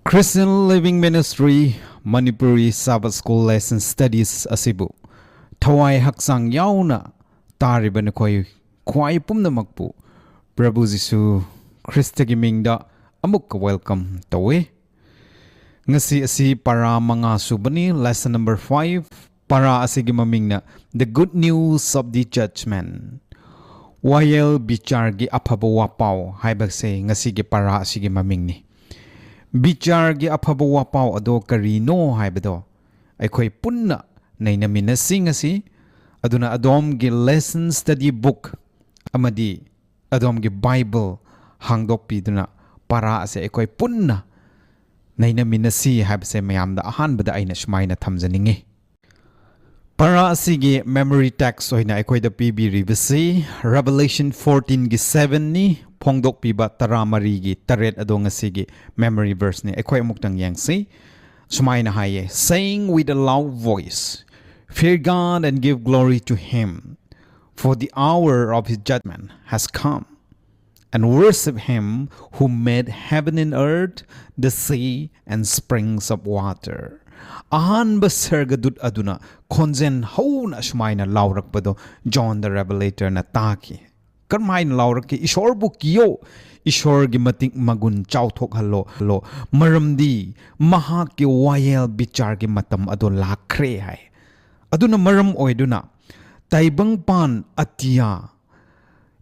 Christian Living Ministry Manipuri Sabbath School Lesson Studies asibu Thawai haksang yauna tariban koi kwai pumnamakpu Prabhu Jisu Krista gi mingda amuk welcome tawe ngasi asi para mga subani lesson number 5 para asigi mamingna the good news of the judgment wayel bichar gi aphaba wapaw haibagse ngasi gi para asigi mamingni bichar gi aphaba wapaw ado karino haibado aikhoi punna nainaminasi ngasi aduna adom gi lesson study book amadi adom gi bible hangdok piduna para ase aikhoi punna nainaminasi haibase mayamda ahanbada aina smaina thamjaningi para asigi memory text oina aikhoi da pibiribasi Revelation 14 gi 7 ni phongdok piba taramari gi taret adong asigi memory verse ni aikhoi amuktang yangsi smaina haye saying with a loud voice fear God and give glory to him for the hour of his judgment has come and worship him who made heaven and earth, the sea, and springs of water. Ahanba sergadut aduna konzen hauna shmaina laurakbado John the Revelator na taki. Karmain lauraki ishor bukiyo ishor gi matik magun chauthok halo maramdi maha ki wayel bichar gi matam ado lakre hai. Aduna maram oiduna taibang pan atia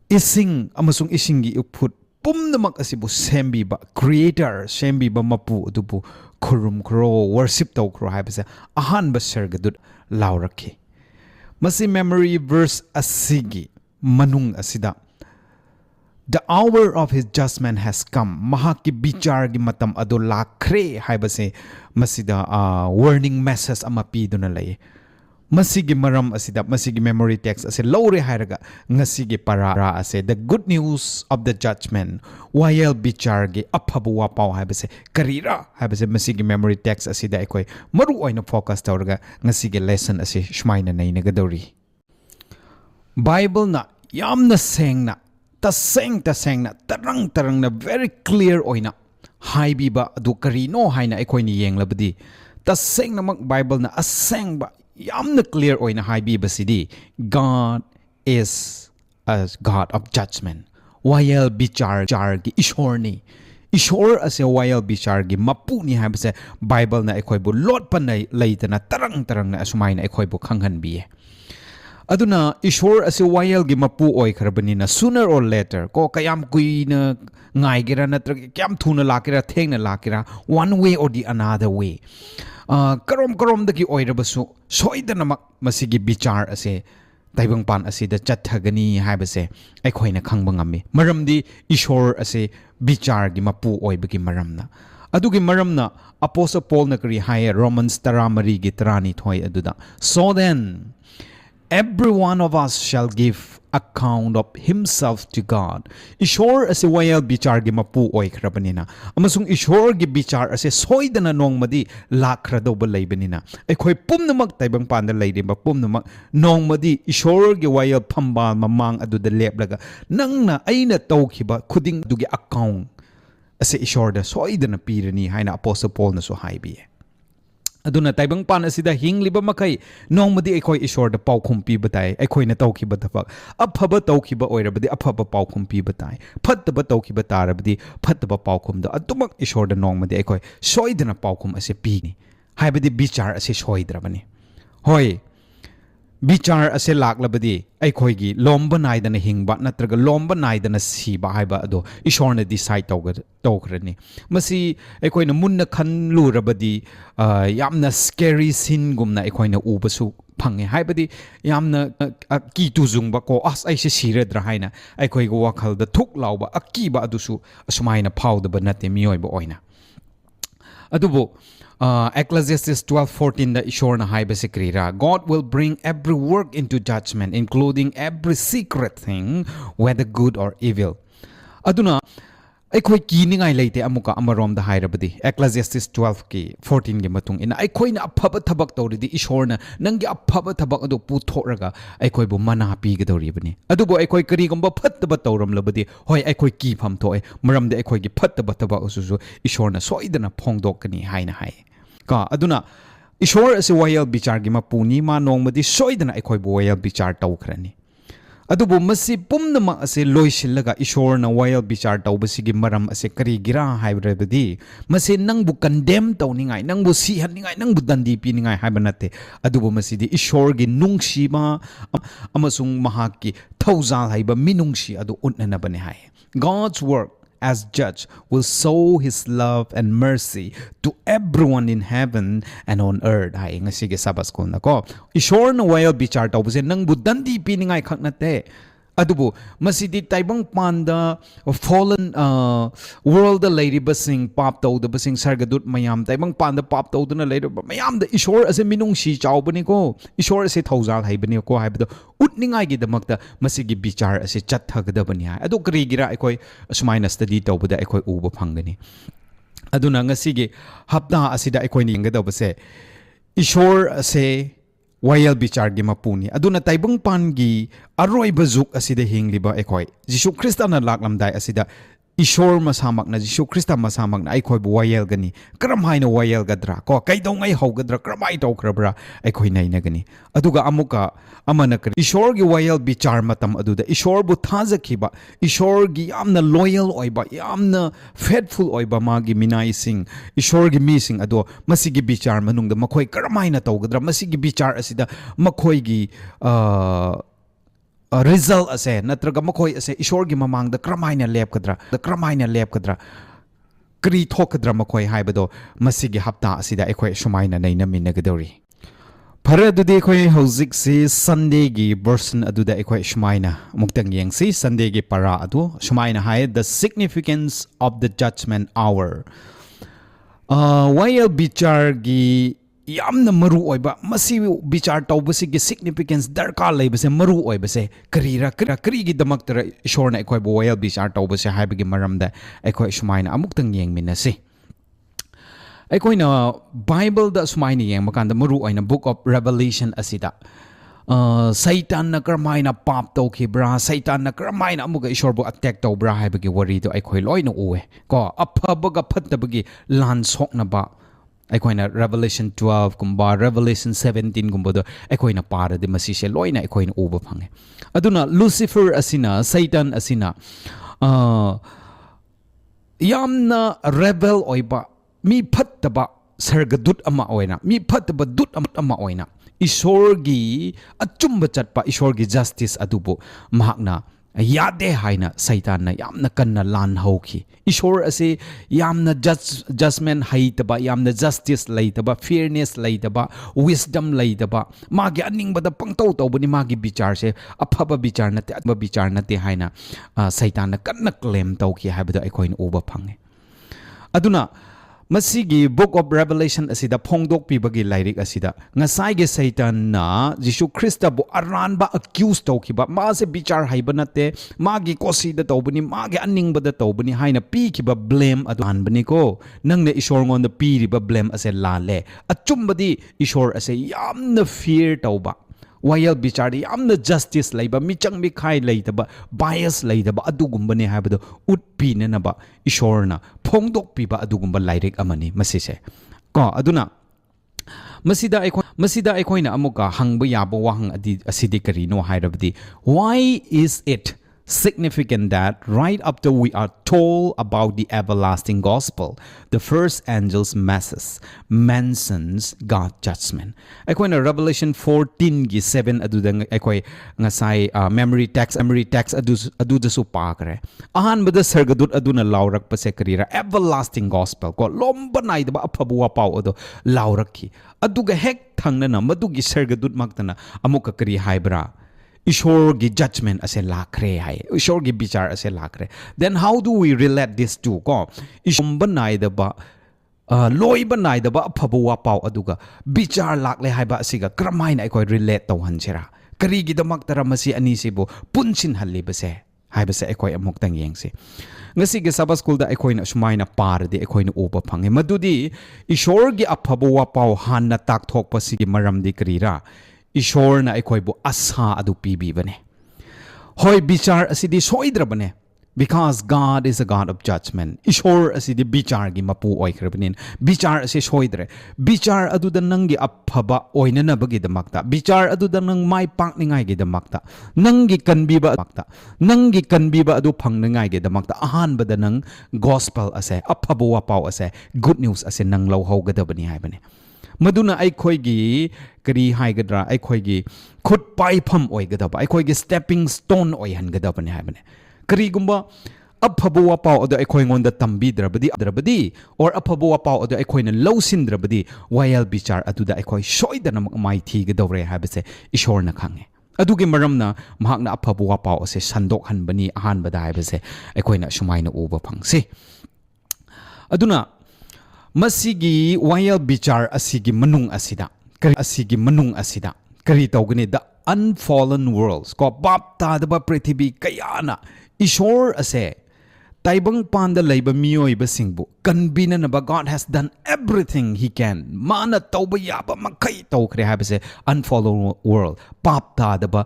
ising amasung isingi uput pumnamak asibu sembiba creator sembiba mapu adubu kurum kro worship taw kro haibase ahanba sergadut lauraki masi memory verse asigi manung asida the hour of his judgment has come mahaki bichar gi matam ado lakre haibase masida warning message amapi duna lay masigi maram asida masigi memory text ase lore hairaga ngasigi para ase the good news of the judgment wayel bichar gi aphabu wapaw haibase karira haibase masigi memory text asida aikoi maru oina focus tawraga ngasigi lesson ase shmaina nainagadori Bible na yamna sengna tasengna tarang na very clear oina haibiba adu karino haina aikoi ni yenglabadi tasengna mak Bible na asengba yamna clear oina haibibasidi God is a God of judgment wayel bichar gi ishor ni ishor ase wayel bichar gi mapu ni haibase Bible na aikoi bu lot panai leitana tarang na asumaina aikoi bu khanghan biye aduna ishor ase wayel gi mapu oi kharbanina sooner or later ko kayam kuina ngai gira natra kyam thuna lakira thengna lakira one way or the another way karom daki oirabasu soidanamak masigi bichar ase taibang pan ase da chathagani haibase aikhoina khangba ngami maramdi ishor ase bichar gi mapu oibagi maramna adugi maramna apostle Paul na kari haye Romans 13 gi 30 thoi aduda so then every one of us shall give account of himself to God. Ishor ase wayel bichar gi mapu oi khrabanina. Amasung ishor gi bichar ase soidana nongmadi lakhra ba leibanina. Aikhoi pumnamak taibang panda leidimba pumnamak nongmadi ishor gi wayel phamba mamang aduda leplaga nangna aina tawkhiba khuding dugi account ase ishor da soidana pirani haina apostle Paul na so haibi. Aduna taibang pan asida hingliba makai nongmadi aikoi ishor da paukhum pi batai aikoi na tawkhiba thafak aphaba tawkhiba oirabadi aphaba paukhum pi batai phattaba tawkhiba tarabadi phattaba paukhum da atumak ishor da nongmadi aikoi soidana paukhum ase pi ni haibadi bichar ase soidrabani hoi bichar ase laklabadi aikoi gi lomba naidana hingba natraga lomba naidana siba haiba ado ishor na decide tawgrani masi aikoi na munna khanlu rabadi yamna scary scene gumna aikoi na ubasu phange haibadi yamna ki tuzungba ko as aise siredra haina aikoi go wakhal da thuk lawba akiba adusu asumaina phawdaba nate miyoiba oina adubo Ecclesiastes 12:14 the ishorna haibase krira God will bring every work into judgment including every secret thing whether good or evil aduna ꯑꯩꯈꯣꯏ ꯀꯤꯅꯤꯡꯉꯥꯏ ꯂꯩꯇꯦ ꯑꯃꯨꯛꯀ ꯑꯃꯔꯣꯝꯗ ꯍꯥꯏꯔꯕꯗꯤ Ecclesiastes 12ꯒꯤ 14ꯒꯤ ꯃꯇꯨꯡ ꯏꯟꯅ ꯑꯩꯈꯣꯏꯅ ꯑꯐꯕ ꯊꯕꯛ ꯇꯧꯔꯗꯤ ꯏꯁꯣꯔꯅ ꯅꯪꯒꯤ ꯑꯐꯕ ꯊꯕꯛ ꯑꯗꯨ ꯄꯨꯊꯣꯛꯔꯒ ꯑꯩꯈꯣꯏꯕꯨ ꯃꯅꯥ ꯄꯤꯒꯗꯧꯔꯤꯕꯅꯤ ꯑꯗꯨꯕꯨ ꯑꯩꯈꯣꯏ ꯀꯔꯤꯒꯨꯝꯕ ꯐꯠꯇꯕ ꯇꯧꯔꯝꯂꯕꯗꯤ ꯍꯣꯏ ꯑꯩꯈꯣꯏ ꯀꯤꯐꯝ ꯊꯣꯛꯑꯦ ꯃꯔꯝꯗꯤ ꯑꯩꯈꯣꯏꯒꯤ ꯐꯠꯇꯕ ꯊꯕꯛ ꯑꯗꯨꯁꯨ ꯏꯁꯣꯔꯅ ꯁꯣꯏꯗꯅ ꯐꯣꯡꯗꯣꯛꯀꯅꯤ ꯍꯥꯏꯅ ꯍꯥꯏ ꯀꯣ ꯑꯗꯨꯅ ꯏꯁꯣꯔ ꯑꯁꯤ ꯋꯥꯌꯦꯜ ꯕꯤꯆꯥꯔꯒꯤ ꯃꯄꯨꯅꯤ ꯃꯥ ꯅꯣꯡꯃꯗꯤ ꯁꯣꯏꯗꯅ ꯑꯩꯈꯣꯏꯕꯨ ꯋꯥꯌꯦꯜ ꯕꯤꯆꯥꯔ ꯇꯧꯈ꯭ꯔꯅꯤ ꯑꯗꯨꯕꯨ ꯃꯁꯤ ꯄꯨꯝꯅꯃꯛ ꯑꯁꯤ ꯂꯣꯏꯁꯤꯜꯂꯒ ꯏꯁꯣꯔꯅ ꯋꯥꯌꯦꯜ ꯕꯤꯆꯥꯔ ꯇꯧꯕꯁꯤꯒꯤ ꯃꯔꯝ ꯑꯁꯤ ꯀꯔꯤꯒꯤꯔꯥ ꯍꯥꯏꯕꯗꯤ ꯃꯁꯤ ꯅꯪꯕꯨ ꯀꯟꯗꯦꯝ ꯇꯧꯅꯤꯡꯉꯥꯏ ꯅꯪꯕꯨ ꯁꯤꯍꯟꯅꯤꯡꯉꯥꯏ ꯅꯪꯕꯨ ꯗꯟꯗꯤ ꯄꯤꯅꯤꯡꯉꯥꯏ ꯍꯥꯏꯕ ꯅꯠꯇꯦ ꯑꯗꯨꯕꯨ ꯃꯁꯤꯗꯤ ꯏꯁꯣꯔꯒꯤ ꯅꯨꯡꯁꯤꯕ ꯑꯃꯁꯨꯡ ꯃꯍꯥꯛꯀꯤ ꯊꯧꯖꯥꯜ ꯍꯩꯕ ꯃꯤꯅꯨꯡꯁꯤ ꯑꯗꯨ ꯎꯠꯅꯅꯕꯅꯤ ꯍꯥꯏ God's work as judge will show his love and mercy to everyone in heaven and on earth hai ngasige Sabbath school na ko ishorna wayal bichar tawbse nangbu dandi piningai khak nate adubu masidi taibang panda fallen world da leiribasing pap tawdabasing sargadut mayam taibang panda pap tawduna leirba mayam da ishor ase minungsi chawbani ko ishor ase thaujal haibani ko haibdo utningai gi damakta masigi bichar ase chathagadabani hai adu karigira aikoi sumaina study tawbada aikoi uba phangani aduna ngasigi hapta asida aikoi ningadabase ishor ase wayal bichar gi mapuni aduna taibang pangi aroiba juk asida hingliba aikoi Jisu Kristana laklamdai asida Ishor masamakna Jisu Krista masamakna aikoi bu wayal gani karam haina wayal gadra ko kaidongai hogadra kramai tawkrabra aikoi nainagani aduga amuka amana kari Ishor gi wayal bichar matam aduda Ishor bu thajakhiba Ishor gi yamna loyal oiba yamna faithful oiba magi minai sing Ishor gi mi sing ado masigi bichar manungda makhoi karamai na tawgadra masigi bichar asida makhoi gi result ase natraga makhoi ase ishor gi mamang da kramaina lepkadra kri thokadra makhoi haibado masigi hapta asida ekhoi sumaina naina minagadori phare adudi ekhoi hojik si Sunday gi version aduda ekhoi sumaina muktang yengsi Sunday gi para adu sumaina hai the significance of the judgment hour wayal bichar gi yamna maru oiba masi bichar tawbasigi significance darkar leibase maru oibase kari gi damaktara ishorna ekoi wayal bichar tawbase haibagi maramda ekoi sumaina amuktang yengminasi aikoina Bible da sumaina yengmakanda maru oina book of Revelation asida Satan na karmaina pap tawkhibra Satan na karmaina amuga ishorbu attack tawbra haibagi wari do aikoi loina uwe ko aphabaga phattabagi lan soknaba aikoina Revelation 12 kumba Revelation 17 kumba do aikoina parade masise loina aikoina uba phange aduna Lucifer asina Satan asina yamna rebel oiba mi phattaba sargadut ama oina mi phattaba dut ama oina ishorgi achumba chatpa ishorgi justice adubu mahakna yade haina Satan na yamna kanna lan hauki ishor ase yamna judgment haitaba yamna justice laitaba fairness laitaba wisdom laitaba magi aningbada pangtaw tawbani magi bichar se aphaba bichar nate haina Satan na kanna claim tawki haibada aikoin uba phange aduna masigi book of Revelation asida phongdok pibagi lairik asida ngasai ge Satan na Jisu Krista bu aranba accuse tawkiba ma se bichar haiba nate magi kosi da tawbani magi aningbada da tawbani haina pi kiba blame adu hanbani ko nangne ishor ngon da pi riba blame ase lale achumbadi ishor ase yamna fear tawba wayal bichar yamna justice laiba michang mi khai laitaba bias laitaba adugumbani haibado utpi nanaba ishorna phongdok piba adugumba lairik amani masise ko aduna masida aikoina amuka hangba yaba wahang asidi karino hairabdi why is it significant that right after we are told about the everlasting gospel, the first angel's message mentions God's judgment. Aikoina Revelation 14 gi 7 adudang aikoi ngasai memory text adu su pa kare ahan bada sargadut aduna laurak pa sekarira everlasting gospel ko lomba nai da aphabu wa pau ado laurakki aduga hek thangna na madugi sargadut maktana amuka kari haibra Ishor gi judgment ase lakre hai Ishor gi bichar ase lakre then how do we relate this to ko ishomba naidaba loi banaidaba aphabu wa pau aduga bichar lakle haiba asiga kramaina aikoi relate tawhansera kari gi damak tara masi ani sibo punchin halli base haibase aikoi amuktang yengse ngasi Sabbath school da aikoina sumaina paradi aikoina uba phange madudi ishor gi aphabo wa pau hanna tak thok pasigi maramdi krira ishor na aikoibu asa adu pibi bane hoi bichar asidi soidra bane because God is a God of judgment ishor asidi bichar gi mapu oikhrabanin bichar ase soidre bichar adu da nangi aphaba oina na bagi damakta bichar adu da nang mai pakningai gi damakta nangi kanbiba makta nangi kanbiba adu phangningai gi damakta ahan bada nang gospel ase aphabo wa pau ase good news ase nang lau hogadabani haibane maduna aikoigi kari haigadra aikoigi khut paifam oigadaba aikoigi stepping stone oihangadabani haibane karigumba aphabo wa pau adu aikoi ngonda tambidrabadi or aphabo wa pau adu aikoi na lausindrabadi wayal bichar adu da aikoi shoidana mai thigadawre habase ishor na khange adugi maramna mahakna aphabo wa pau ase sandok hanbani ahan bada habase aikoi na sumaina uba phangse aduna masigi wayal bichar asigi manung asida kari tawgani the unfallen worlds ko bapta daba prithibi kayana ishor ase taibang panda laiba miyoiba singbu kanbina na ba God has done everything he can mana tawba yaba makai tawkre habase unfallen world bapta daba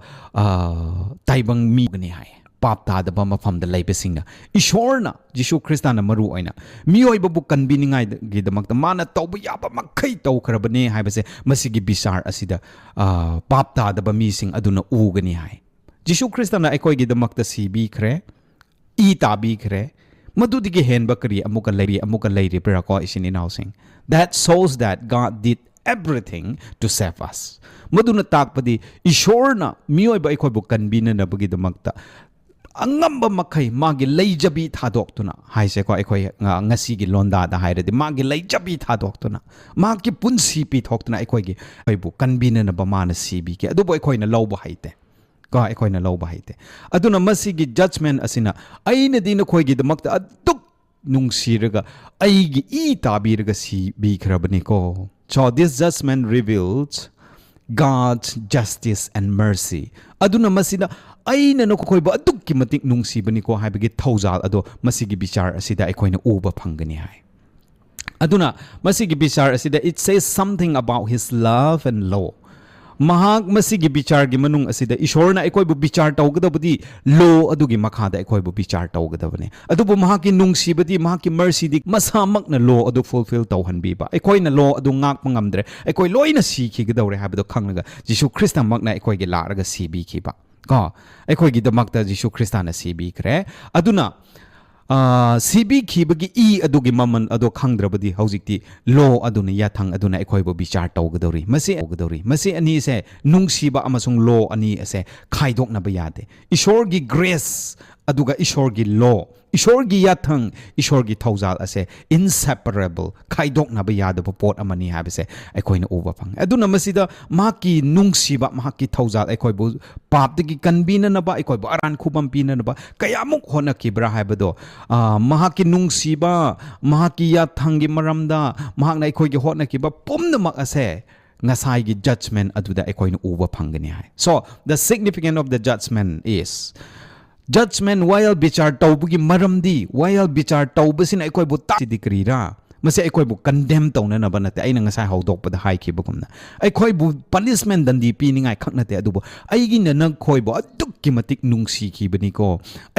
taibang mi gani hai pap ta da bama pham da laibe singna ishorna Jishu Kristana maru oina mioi babu kanbiningai gi damak mana tawba yaba makai taw khrabane haibase masigi bisar asida pap ta da ba mi sing aduna ugani hai Jishu Kristana aikoi gi damak ta sibi khre I tabi khre madudigi hen bakari amuka lairi pra ko isin in housing that shows that God did everything to save us maduna takpadi ishorna mioi ba aikoi bu kanbina na bagi damak ta angamba makai magi leijabi thadoktuna haise ko aikoi ngasi gi londa da hairedi magi leijabi thadoktuna magi punsi pi thoktuna aikoi gi aibu kanbina na bamana sibi ke adu boy khoi na lawba haite ko aikoi na lawba haite aduna masi gi judgment asina aina dina khoi gi damakta aduk nungsiraga aigi I tabiraga sibi khrabani ko so this judgment reveals God's justice and mercy aduna masida aina no khoi ba aduk ki matik nungsibani ko haibagi thaujal ado masigi bichar asida aikoina uba phangani hai aduna masigi bichar asida it says something about his love and law mahak masigi bichar gi manung asida ishorna aikoi bu bichar tawgadabudi law adugi makhada aikoi bu bichar tawgadabane adubu mahaki nungsibadi mahaki mercy di masamak na law adu fulfill tawhanbi ba aikoi na law adu ngak pangamdre aikoi loina sikhi gidawre habado khanglaga Jishu Krista makna aikoi gi laraga sibi ki ba ko aikoi gi damakta Jishu Kristana sibi kre aduna sibi khibagi I adugi maman ado khangdrabadi haujikti law aduna yathang aduna aikoi bo bichar tawgadori masi ani se nungsiba amasung law ani ase khaidokna ba yade ishor gi grace aduga ishor gi law ishor gi yathang ishor gi thaujal ase inseparable khaidokna ba yade pot amani habase aikoina uba phang aduna masida maki nungsiba maki thaujal aikoi bo papdagi kanbina na ba aikoi bo aran khubam pina na ba kayamuk hona kibra habado mahaki nungsiba mahaki yathangi maramda mahak na aikoi gi hona kiba pomna mak ase ngasai gi judgment aduda aikoina uba phangani hai so the significance of the judgment is judgment while bichar tawbugi maramdi while bichar tawbasin aikoi bu ta dikrira mase aikoi bu condemn tawna na banate aina ngasai hawdokpada haiki bugumna aikoi bu punishment dandi piningai khaknate adubu aigi na nang khoi bu adukki matik nungsi ki bani ko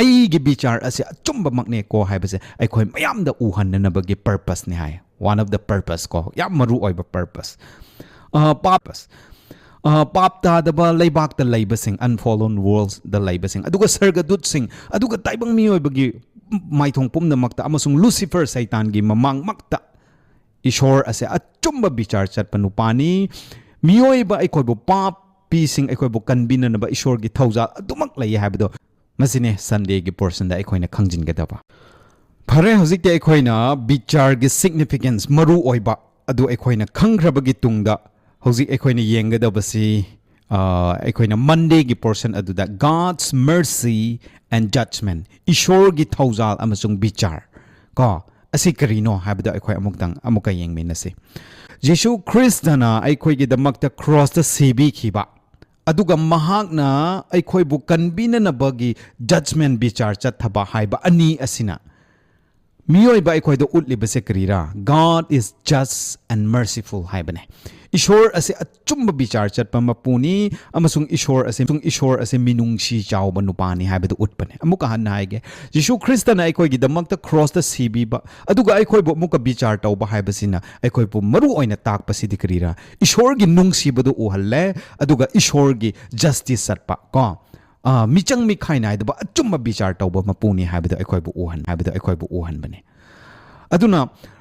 aigi bichar ase achumba makne ko haibase aikoi mayam da uhanna na bagi purpose ne hai one of the purpose ko yam maru oiba purpose papta daba laibak da laibasing unfallen worlds da laibasing aduga sargadut sing aduga taibang miyoy bagi maithong pumna makta amasung Lucifer Satan gi mamang makta ishor ase achumba bichar chat panupani miyoy ba aikoi bo pap pising aikoi bo kanbina na ba ishor gi thauja adumak lai habdo masine Sunday gi portion da aikoina khangjin gadaba phare hojik te aikoina bichar gi significance maru oiba adu aikoina khangrabagi tungda hojik aikoina yengadabasi aikoina Monday gi portion aduda God's mercy and judgment ishor gi thaujal amasung bichar ko asi karino habda aikoi amuktang amuka yengminase Jishu Kristana aikoi gi damakta cross the sibi khiba aduga mahakna aikoi bu kanbina na bagi judgment bichar chathaba haiba ani asina ꯃꯤꯑꯣꯏꯕ ꯑꯩꯈꯣꯏꯗ ꯎꯠꯂꯤꯕꯁꯦ ꯀꯔꯤꯔꯥ God is just and merciful ꯍꯥꯏꯕꯅꯦ ꯏꯁꯣꯔ ꯑꯁꯦ ꯑꯆꯨꯝꯕ ꯕꯤꯆꯥꯔ ꯆꯠꯄ ꯃꯄꯨꯅꯤ ꯑꯃꯁꯨꯡ ꯏꯁꯣꯔ ꯑꯁꯦ ꯃꯤꯅꯨꯡꯁꯤ ꯆꯥꯎꯕ ꯅꯨꯄꯥꯅꯤ ꯍꯥꯏꯕꯗꯨ ꯎꯠꯄꯅꯦ ꯑꯃꯨꯛꯀ ꯍꯟꯅ ꯍꯥꯏꯒꯦ ꯌꯤꯁꯨ ꯈ꯭ꯔꯤꯁꯇꯅ ꯑꯩꯈꯣꯏꯒꯤꯗꯃꯛꯇ ꯈ꯭ꯔꯣꯁꯇ ꯁꯤꯕꯤꯕ ꯑꯗꯨꯒ ꯑꯩꯈꯣꯏꯕꯨ ꯑꯃꯨꯛꯀ ꯕꯤꯆꯥꯔ ꯇꯧꯕ ꯍꯥꯏꯕꯁꯤꯅ ꯑꯩꯈꯣꯏꯕꯨ ꯃꯔꯨ ꯑꯣꯏꯅ ꯇꯥꯛꯄꯁꯤꯗꯤ ꯀꯔꯤꯔꯥ ꯏꯁꯣꯔꯒꯤ ꯅꯨꯡꯁꯤꯕꯗꯨ ꯎꯍꯜꯂꯦ ꯑꯗꯨꯒ ꯏꯁꯣꯔꯒꯤ ꯖꯁꯇꯤꯁ ꯆꯠꯄ ꯀꯣ ꯃꯤꯆꯪ ꯃꯤꯈꯥꯏ ꯅꯥꯏꯗꯕ ꯑꯆꯨꯝꯕ ꯕꯤꯆꯥꯔ ꯇꯧꯕ ꯃꯄꯨꯅꯤ ꯍꯥꯏꯕꯗꯨ ꯑꯩꯈꯣꯏꯕꯨ ꯎꯍꯟꯕꯅꯦ ꯑꯗꯨꯅ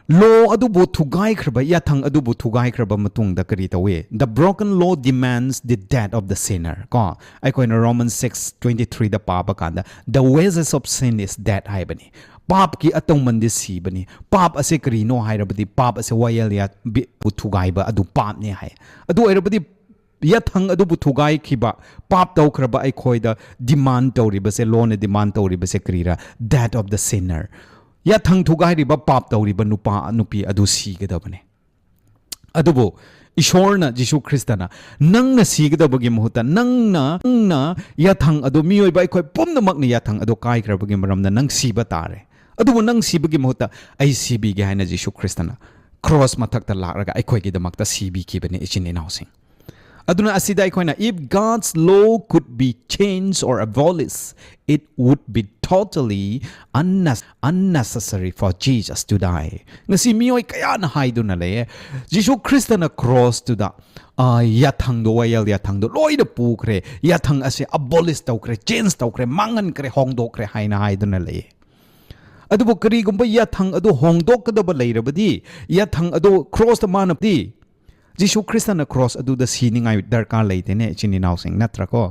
ꯂꯣ ꯑꯗꯨꯕꯨ ꯊꯨꯒꯥꯏꯈ꯭ꯔꯕ ꯌꯥꯊꯪ ꯑꯗꯨꯕꯨ ꯊꯨꯒꯥꯏꯈ꯭ꯔꯕ ꯃꯇꯨꯡꯗ ꯀꯔꯤ ꯇꯧꯏ the broken law demands the death of the sinner ꯀꯣ ꯑꯩꯈꯣꯏꯅ ꯔꯣꯃꯟ 6:23 ꯄꯥꯕ ꯀꯥꯟꯗ ꯗ ꯋꯦꯖꯦꯁ ꯑꯣꯐ ꯁꯤꯟ ꯏꯁ ꯗꯦꯠ ꯍꯥꯏꯕꯅꯤ ꯄꯥꯞꯀꯤ ꯑꯇꯧꯃꯟꯗꯤ ꯁꯤꯕꯅꯤ ꯄꯥꯞ ꯑꯁꯦ ꯀꯔꯤꯅꯣ ꯍꯥꯏꯔꯕꯗꯤ ꯄꯥꯞ ꯑꯁꯦ ꯋꯥꯌꯦꯜꯕꯨ ꯊꯨꯒꯥꯏꯕ ꯑꯗꯨ ꯄꯥꯞꯅꯤ ꯍꯥꯏ ꯑꯗꯨ ꯑꯣꯏꯔꯕꯗꯤ ꯌꯥꯊꯪ ꯑꯗꯨꯕꯨ ꯊꯨꯒꯥꯏꯈꯤꯕ ꯄꯥꯞ ꯇꯧꯈ꯭ꯔꯕ ꯑꯩꯈꯣꯏꯗ ꯗꯤꯃꯥꯟ ꯇꯧꯔꯤꯕꯁꯦ ꯂꯣꯅ ꯗꯤꯃꯥꯟ ꯇꯧꯔꯤꯕꯁꯦ ꯀꯔꯤꯔꯥ ꯗꯦꯠ ꯑꯣꯐ ꯗ ꯁꯤꯟꯅꯔ ꯌꯥꯊꯪ ꯊꯨꯒꯥꯏꯔꯤꯕ ꯄꯥꯞ ꯇꯧꯔꯤꯕ ꯅꯨꯄꯤ ꯑꯗꯨ ꯁꯤꯒꯗꯕꯅꯦ ꯑꯗꯨꯕꯨ ꯏꯁꯣꯔꯅ ꯖꯤꯁꯨ ꯈ꯭ꯔꯤꯁꯇꯅ ꯅꯪꯅ ꯁꯤꯒꯗꯕꯒꯤ ꯃꯍꯨꯠꯇ ꯅꯪꯅ ꯌꯥꯊꯪ ꯑꯗꯨ ꯃꯤꯑꯣꯏꯕ ꯑꯩꯈꯣꯏ ꯄꯨꯝꯅꯃꯛꯅ ꯌꯥꯊꯪ ꯑꯗꯨ ꯀꯥꯏꯈ꯭ꯔꯕꯒꯤ ꯃꯔꯝꯅ ꯅꯪ ꯁꯤꯕ ꯇꯥꯔꯦ ꯑꯗꯨꯕꯨ ꯅꯪ ꯁꯤꯕꯒꯤ ꯃꯍꯨꯠꯇ ꯑꯩ ꯁꯤꯕꯤꯒꯦ ꯍꯥꯏꯅ ꯖꯤꯁꯨ ꯈ꯭ꯔꯤꯁꯇꯅ ꯀ꯭ꯔꯣꯁ ꯃꯊꯛꯇ ꯂꯥꯛꯂꯒ ꯑꯩꯈꯣꯏꯒꯤꯗꯃꯛꯇ ꯁꯤꯕꯤꯈꯤꯕꯅꯤ ꯏꯆꯤꯟ ꯏꯅꯥꯎꯁꯤꯡ ꯑꯗꯨꯅ ꯑꯁꯤꯗ ꯑꯩꯈꯣꯏꯅ if God's law could be changed or abolished it would be totally unnecessary for Jesus to die ngasi miyoi kayana haiduna leye Jisu Christana cross to da yathangdo wayal yathangdo loida pukre yathang ase abolish tawkre change tawkre mangan kre hongdokre haina haiduna leye adubu karigumba yathang adu hongdokadaba leirabadi yathang adu cross the manapdi Jishu Christana cross aduda siningai darkar leitene ichini nausing natrako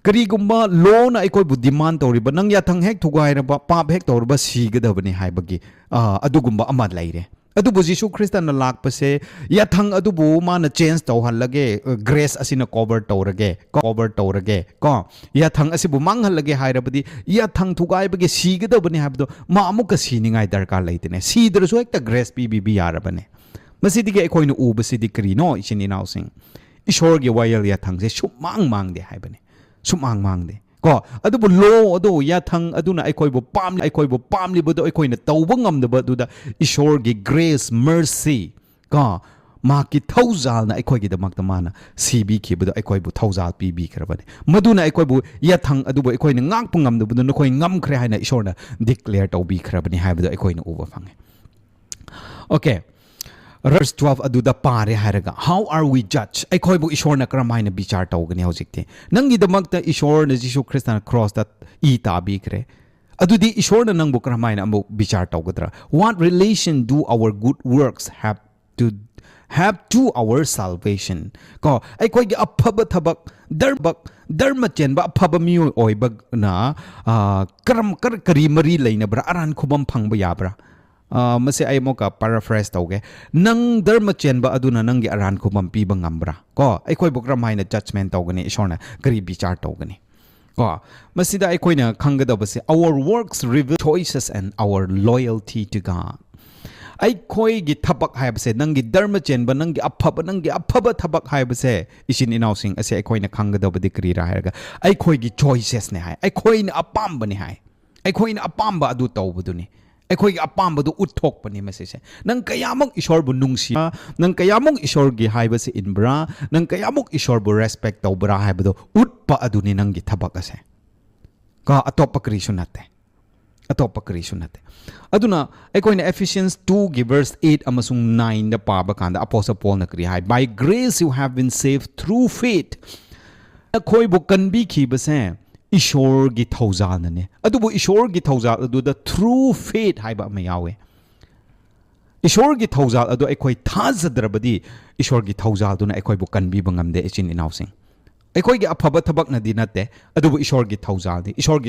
karigumba loan aikoi bu demand toriba nang yathang hek thugairaba pap hek torba sigadabani haibagi adugumba ama leire adubu Jishu Christana lakpase yathang adubu mana change tawhallage grace asina cover torage ko yathang asibu manghalage hairabadi yathang thugaibage sigadabani haibdo ma amuka siningai darkar leitene sidrasu hekta grace bb yarabane ꯃꯁꯤꯗꯒꯤ ꯑꯩꯈꯣꯏꯅ ꯎꯕꯁꯤꯗꯤ ꯀꯔꯤꯅꯣ ꯏꯆꯤꯟ ꯏꯅꯥꯎꯁꯤꯡ ꯏꯁꯣꯔꯒꯤ ꯋꯥꯌꯦꯜ ꯌꯥꯊꯪꯁꯦ ꯁꯨꯛꯃꯥꯡꯗꯦ ꯍꯥꯏꯕꯅꯤ ꯁꯨꯛꯃꯥꯡꯗꯦ ꯀꯣ ꯑꯗꯨꯕꯨ ꯂꯣ ꯑꯗꯨ ꯌꯥꯊꯪ ꯑꯗꯨꯅ ꯑꯩꯈꯣꯏꯕꯨ ꯄꯥꯝꯂꯤꯕꯗꯣ ꯑꯩꯈꯣꯏꯅ ꯇꯧꯕ ꯉꯝꯗꯕꯗꯨꯗ ꯏꯁꯣꯔꯒꯤ ꯒ꯭ꯔꯦꯁ ꯃꯔꯁꯤ ꯀꯣ ꯃꯍꯥꯛꯀꯤ ꯊꯧꯖꯥꯜꯅ ꯑꯩꯈꯣꯏꯒꯤꯗꯃꯛꯇ ꯃꯥꯅ ꯁꯤꯕꯤꯈꯤꯕꯗꯣ ꯑꯩꯈꯣꯏꯕꯨ ꯊꯧꯖꯥꯜ ꯄꯤꯕꯤꯈ꯭ꯔꯕꯅꯤ ꯃꯗꯨꯅ ꯑꯩꯈꯣꯏꯕꯨ ꯌꯥꯊꯪ ꯑꯗꯨꯕꯨ ꯑꯩꯈꯣꯏꯅ ꯉꯥꯛꯄ ꯉꯝꯗꯕꯗꯨ ꯅꯈꯣꯏ ꯉꯝꯈ꯭ꯔꯦ ꯍꯥꯏꯅ ꯏꯁꯣꯔꯅ ꯗꯤꯛꯂꯦꯌꯔ ꯇꯧꯕꯤꯈ꯭ꯔꯕꯅꯤ ꯍꯥꯏꯕꯗꯣ ꯑꯩꯈꯣꯏꯅ ꯎꯕ ꯐꯪꯉꯦ okay Verse 12 aduda pare haraga how are we judged aikhoibu ishorna karamaina bichar tawgani hojikte nangidamakta ishorna Jisu Christana cross that e tabikre adudi ishorna nangbu karamaina amu bichar tawgadra what relation do our good works have to our salvation ko aikhoigi aphaba thabak dharma chenba aphaba miyo oibagna kari mari leinabra aran khubam phangba yabra mase ay mo ka paraphrase tawge nang dharma chenba aduna nangi aran khumam piba ngambra ko aikoi bukram haina judgment tawgani ishorna kari bichar tawgani ko masida aikoi na khanggadabase our works reveal choices and our loyalty to God aikoi gi thabak haibase nangi dharma chenba nangi aphaba thabak haibase isin inausing ase aikoi na khanggadabadi kri ra hairga aikoi gi choices ne hai aikoi na apamba ne hai aikoi na apamba adu tawbuduni ꯑꯩꯈꯣꯏꯒꯤ ꯑꯄꯥꯝꯕꯗꯨ ꯎꯠꯊꯣꯛꯄꯅꯤ ꯃꯁꯤꯁꯦ ꯅꯪ ꯀꯌꯥꯃꯨꯛ ꯏꯁꯣꯔꯕꯨ ꯅꯨꯡꯁꯤ ꯅꯪ ꯀꯌꯥꯃꯨꯛ ꯏꯁꯣꯔꯒꯤ ꯍꯥꯏꯕꯁꯤ ꯏꯟꯕ꯭ꯔꯥ ꯅꯪ ꯀꯌꯥꯃꯨꯛ ꯏꯁꯣꯔꯕꯨ ꯔꯦꯁꯄꯦꯛ ꯇꯧꯕ꯭ꯔꯥ ꯍꯥꯏꯕꯗꯣ ꯎꯠꯄ ꯑꯗꯨꯅꯤ ꯅꯪꯒꯤ ꯊꯕꯛ ꯑꯁꯦ ꯀꯣ ꯑꯇꯣꯞꯄ ꯀꯔꯤꯁꯨ ꯅꯠꯇꯦ ꯑꯗꯨꯅ ꯑꯩꯈꯣꯏꯅ Ephesians 2ꯒꯤ verse 8 ꯑꯃꯁꯨꯡ 9ꯗ ꯄꯥꯕ ꯀꯥꯟꯗ Apostle Paulꯅ ꯀꯔꯤ ꯍꯥꯏ by grace you have been saved through faith ꯑꯩꯈꯣꯏꯕꯨ ꯀꯟꯕꯤꯈꯤꯕꯁꯦ ꯏꯁꯣꯔꯒꯤ ꯊꯧꯖꯥꯜꯅꯅꯦ ꯑꯗꯨꯕꯨ ꯏꯁꯣꯔꯒꯤ ꯊꯧꯖꯥꯜ ꯑꯗꯨꯗ through faith ꯍꯥꯏꯕ ꯑꯃ ꯌꯥꯎꯋꯦ ꯏꯁꯣꯔꯒꯤ ꯊꯧꯖꯥꯜ ꯑꯗꯨ ꯑꯩꯈꯣꯏ ꯊꯥꯖꯗ꯭ꯔꯕꯗꯤ ꯏꯁꯣꯔꯒꯤ ꯊꯧꯖꯥꯜꯗꯨꯅ ꯑꯩꯈꯣꯏꯕу ꯀꯟꯕꯤꯕ ꯉꯝꯗꯦ ꯏꯆꯤꯟ ꯏꯅꯥꯎꯁꯤꯡ ꯑꯩꯈꯣꯏꯒꯤ ꯑꯐꯕ ꯊꯕꯛꯅꯗꯤ ꯅꯠꯇꯦ ꯑꯗꯨꯕꯨ ꯏꯁꯣꯔꯒꯤ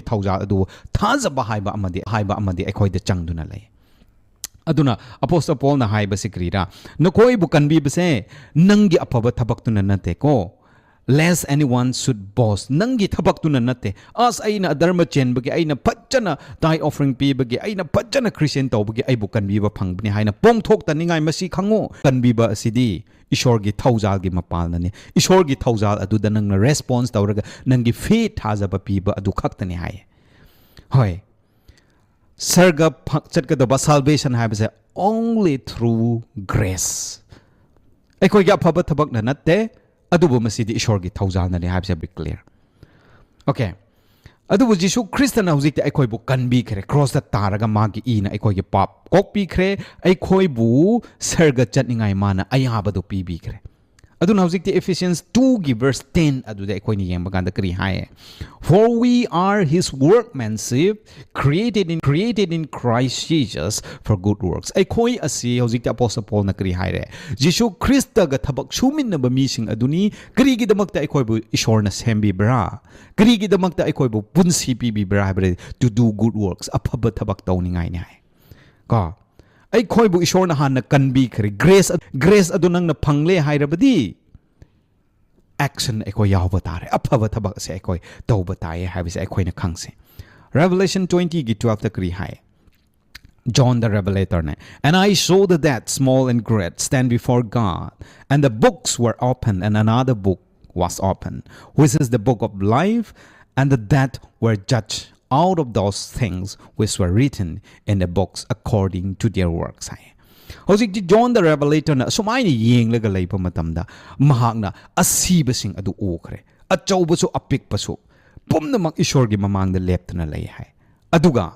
ꯊꯧꯖꯥꯜ ꯑꯗꯨꯕꯨ ꯊꯥꯖꯕ ꯍꯥꯏꯕ ꯑꯃꯗꯤ ꯑꯩꯈꯣꯏꯗ ꯆꯪꯗꯨꯅ ꯂꯩ aduna apostle Paul na haiba sikrira nakoi bu kanbibase nangi apaba thabak-tuna nate ko lest anyone should boast nangi thabak-tuna nate as aina dharma chenbagi aina phajjana tai offering pibagi aina phajjana Christian tawbagi aibu kanbiba phangbani haina pongthok taningai masi khango kanbiba asidi ishorgi thawjalgi mapalnani ishorgi thawjal aduda nangna response tawraga nangi faith thajaba piba adu khaktani hai hoi sarga chatkadaba salvation haibase only through grace akhoi ga phaba thabak na natte adubu masidi ishor gi thaujal na ne haibse be clear okay adubu jisu christian hauzik te akhoi bu kanbi khre cross da taraga magi ina akhoi gi pap kokpi khre akhoi bu sarga chatningai mana ayaba do pi bi khre aduna hauzik te Ephesians 2 gi verse 10 aduda akhoi ni yeng baganda kri hai for we are his workmanship created in Christ Jesus for good works akhoi asi hauzik te apostle Paul na kri hai re jisu Christ ga thabak sumin na ba mi sing aduni kri gi damak ta akhoi bu ishor na sembi bra kri gi damak ta akhoi bu punsi pi bi bra bre to do good works aphaba thabak tawningai ne hai ka ai khoi bu ishor na han na kanbi khre grace adu nang na phangle hairabadi action ai khoi yaw batare aphaba thabak se ai khoi taw bataye habi se ai khoi na khangse Revelation 20 gi 12 ta kri hai John the Revelator ne and I saw the dead small and great stand before God and the books were opened and another book was opened which is the book of life and the dead were judged out of those things which were written in the books according to their works. Hojik John the Revelator na sumaini yeng laga lay pa matamda mahakna asibasing adu okre at chawbaso apik paso pumna mag ishor gi mamang da left na lay hai aduga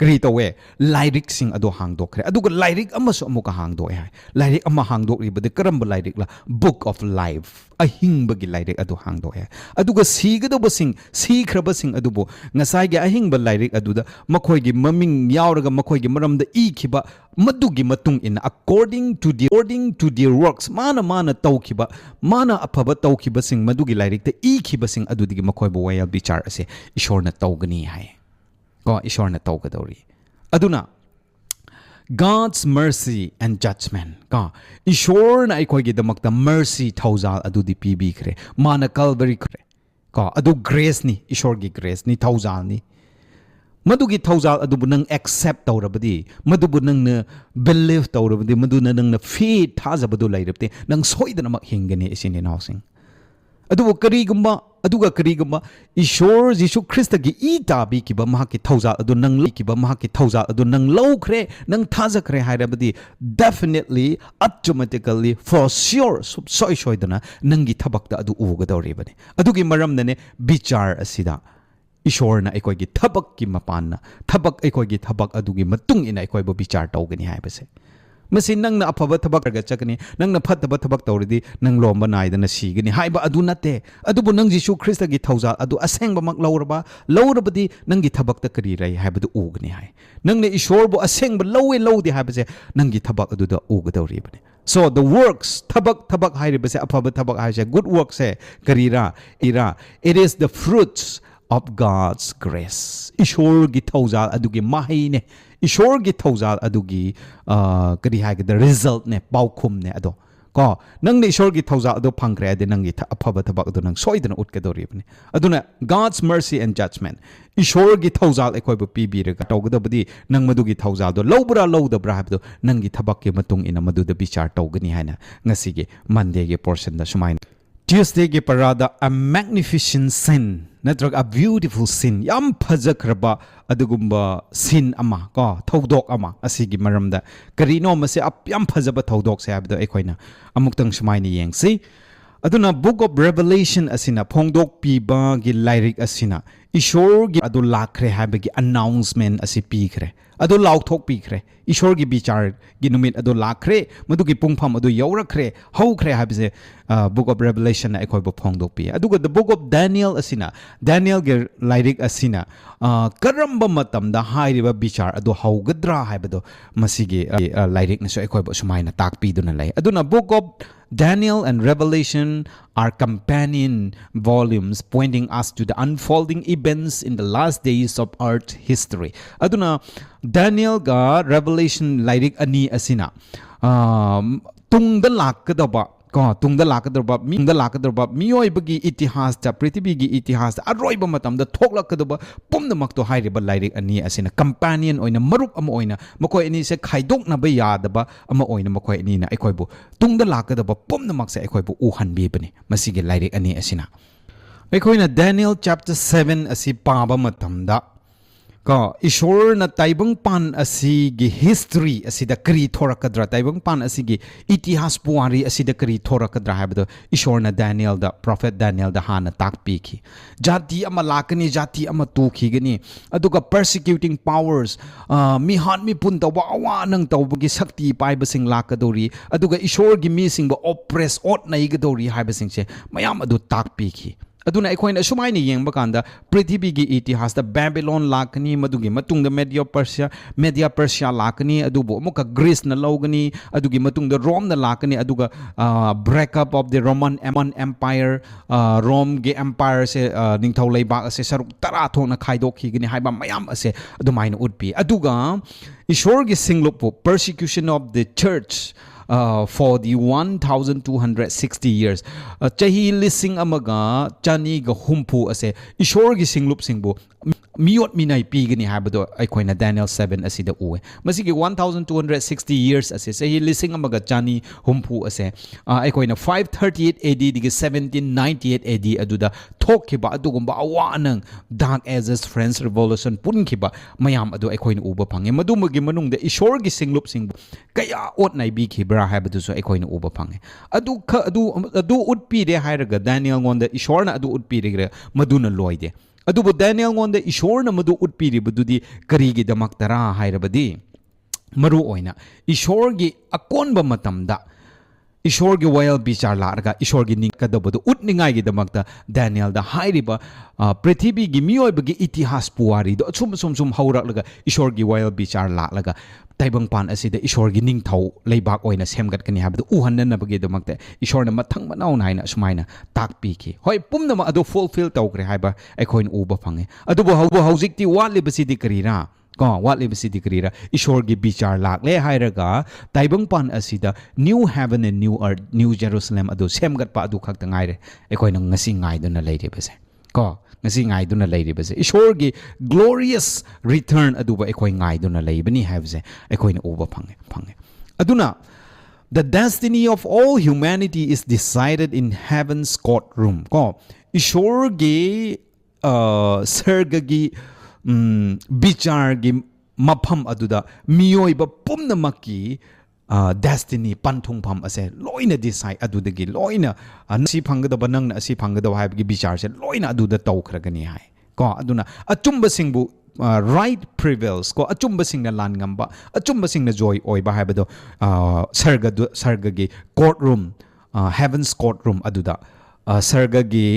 kri tawe lyric sing adu hangdok kre aduga lyric amaso amuka hangdok hai lyric ama hangdok ribade karamba lyric la book of life ahing bagi lyric adu hangdok hai aduga sigado basing sikraba sing adubo ngasai ge ahing ba lyric aduda makhoi gi maming yauraga makhoi gi maramda ikhiba madugi matung in according to their works mana tawkhiba mana aphaba tawkhiba sing madugi lyric te ikhiba sing adudigi makhoi bo wayal bichar ase ishorna tawgani hai ko ishorna tawgadori aduna God's mercy and judgment ka ishorna ai khoi gi damakta mercy thaujal adudi pibi khre mana calvary khre ka adu grace ni ishor gi grace ni thaujal ni madugi thaujal adubu nang accept tawrabadi madubu nang na believe tawrabadi maduna nang na faith thajabadu lairabte nang soidana mak hingani isini housing adubu karigumba ishor jisu Christ gi ita bi kiba mahaki thaujal adu nang kiba mahaki thaujal adu nang lawkhre nang thajakre hairabadi definitely automatically for sure soidana nangi thabakta adu ugadawribani adugi maramnane bichar asida ishorna aikoi gi thabak ki mapanna thabak aikoi gi thabak adugi matung ina aikoi bo bichar tawgani haibase masi nang na aphaba thabak ga chakani nang na phataba thabak tawridi nang lomba naidana sigani haiba adu nate adubu nang jisu Christ gi thaujal adu asengba mak lawrabadi nang gi thabak ta kari rai haibadu ugni hai nang ne ishor bo asengba lawdi haibase nang gi thabak adu da ugadawri bane so the works thabak hairibase aphaba thabak haise good works se karira it is the fruits of God's grace ishor gi thaujal adugi mahine ishor gi thaujal adugi kari haige the result ne paukhum ne ado ko nang ne ishor gi thaujal ado phangkre ade nang gi aphaba thabak ado nang soidana utkadori bane aduna God's mercy and judgment ishor gi thaujal ekoi bu pi bi ra tawgadabadi nang madugi thaujal do lowdabra habdo nang gi thabak ke matung ina maduda bichar tawgani haina ngasi gi Monday ge portion da sumai Tuesday ge parada a magnificent sin natrag a beautiful sin yam phajakraba adugumba sin ama ko thodok ama asigi maramda karino mase yam phajaba thodok se habdo ekoina amuktang sumaini yengsi aduna book of Revelation asina phongdok piba gi lyric asina ishor gi adu lakhre habagi announcement asi pikhre adu laukthok pikhre ishor gi bichar gi numit adu lakhre madugi pungpham adu yaurakre haukhre habise book of Revelation na ekoi bo phongdok pi aduga the book of Daniel ge lyric asina karamba matamda hairiba bichar adu haugadra haibado masigi lyric na so ekoi bo sumaina takpi duna lai aduna book of Daniel and Revelation are companion volumes pointing us to the unfolding events in the last days of earth history. Aduna Daniel ga Revelation lyric ani asina tungda lakadaba miyoibagi itihas ta prithibigi itihas aroiba matamda thoklakadaba pumnamak to hairiba lyric ani asina companion oina marup ama oina makoi ani se khaidokna ba yadaba ama oina makoi ani na ekoibu tungda lakadaba pumnamak se ekoibu uhanbi bani masigi lyric ani asina ekoina Daniel chapter 7 asi paba matamda Ko ishor na taibang pan asigi history asida kari thorakadra taibang pan asigi itihas puari asida kari thorakadra habdo ishor na Daniel da prophet Daniel da hana takpi ki jati ama lakani jati ama tukhi gani aduga persecuting powers mi han mi punta wa awa nang tawbagi sakti paibasing lakadori aduga ishor gi mi sing ba oppress ot na igadori habasing che mayam adu takpi ki aduna aikoina sumaini yengba kanda prithibigi itihas da Babylon lakani madugi matungda Media Persia lakani adubo muka Greece na lawgani adugi matungda Rome na lakani aduga breakup of the Roman Empire Rome ge empire se ningthau leibak ase saruk tara thona khaidokhi gani haiba mayam ase adumaina utpi aduga ishor ge singlopo persecution of the church for the 1260 years chahi lising amaga chani ga humpu ase ishor gi singlup singbu miyot minai pigani habado aikoina Daniel 7 asida uwe masigi 1260 years ase chahi lising amaga chani humpu ase aikoina 538 AD diga 1798 AD aduda thokhiba adugumba awanang dark ages French revolution punkhiba mayam adu aikoina uba phange madumagi manungda ishor gi singlup singbu kaya otnai bi khibra habadu aikoina uba phange adu utpi de hairaga Daniel ngonda ishorna adu utpi de maduna loide adubu Daniel ngonda ishorna madu utpi de bududi karigi damak tara hairabadi maru oina ishorgi akonba matamda ishorgi wayal bichar larga ishorgi ninkadabadu utningai gi damakta Daniel da hairiba prithibi gi miyoibagi itihas puari do sum hauraklaga ishorgi wayal bichar laklaga taibang pan asida ishorgi ningthau leibak oina semgat kani habdu uhanna bagi damakta ishorna mathang manaw naina sumaina takpi ki hoi pumna ma adu fulfill tawkre haiba aikoin uba phange adubo haujikti walibasidi karira ko walibasidi karira ishorgi bichar lakle hairaga taibang pan asida new heaven and new earth new Jerusalem adu semgat pa adu khakta ngaire aikoina ngasi ngaiduna leiribase ko ngasi ngaiduna leiribase ishorgi glorious return aduba aikoi ngaiduna leibani habse aikoina uba phange aduna the destiny of all humanity is decided in heaven's courtroom ko ishorgi sargagi bichargi mapham aduda miyoiba pumnamaki destiny panthungpham ase loina decide adudagi loina si phangadaba nangna si phangadaba haibagi bichar se loina aduda tawkhragani hai ko aduna achumba singbu right prevails ko achumba singna lan ngamba achumba singna joy oiba haibado sargagi courtroom heaven's courtroom aduda sargagi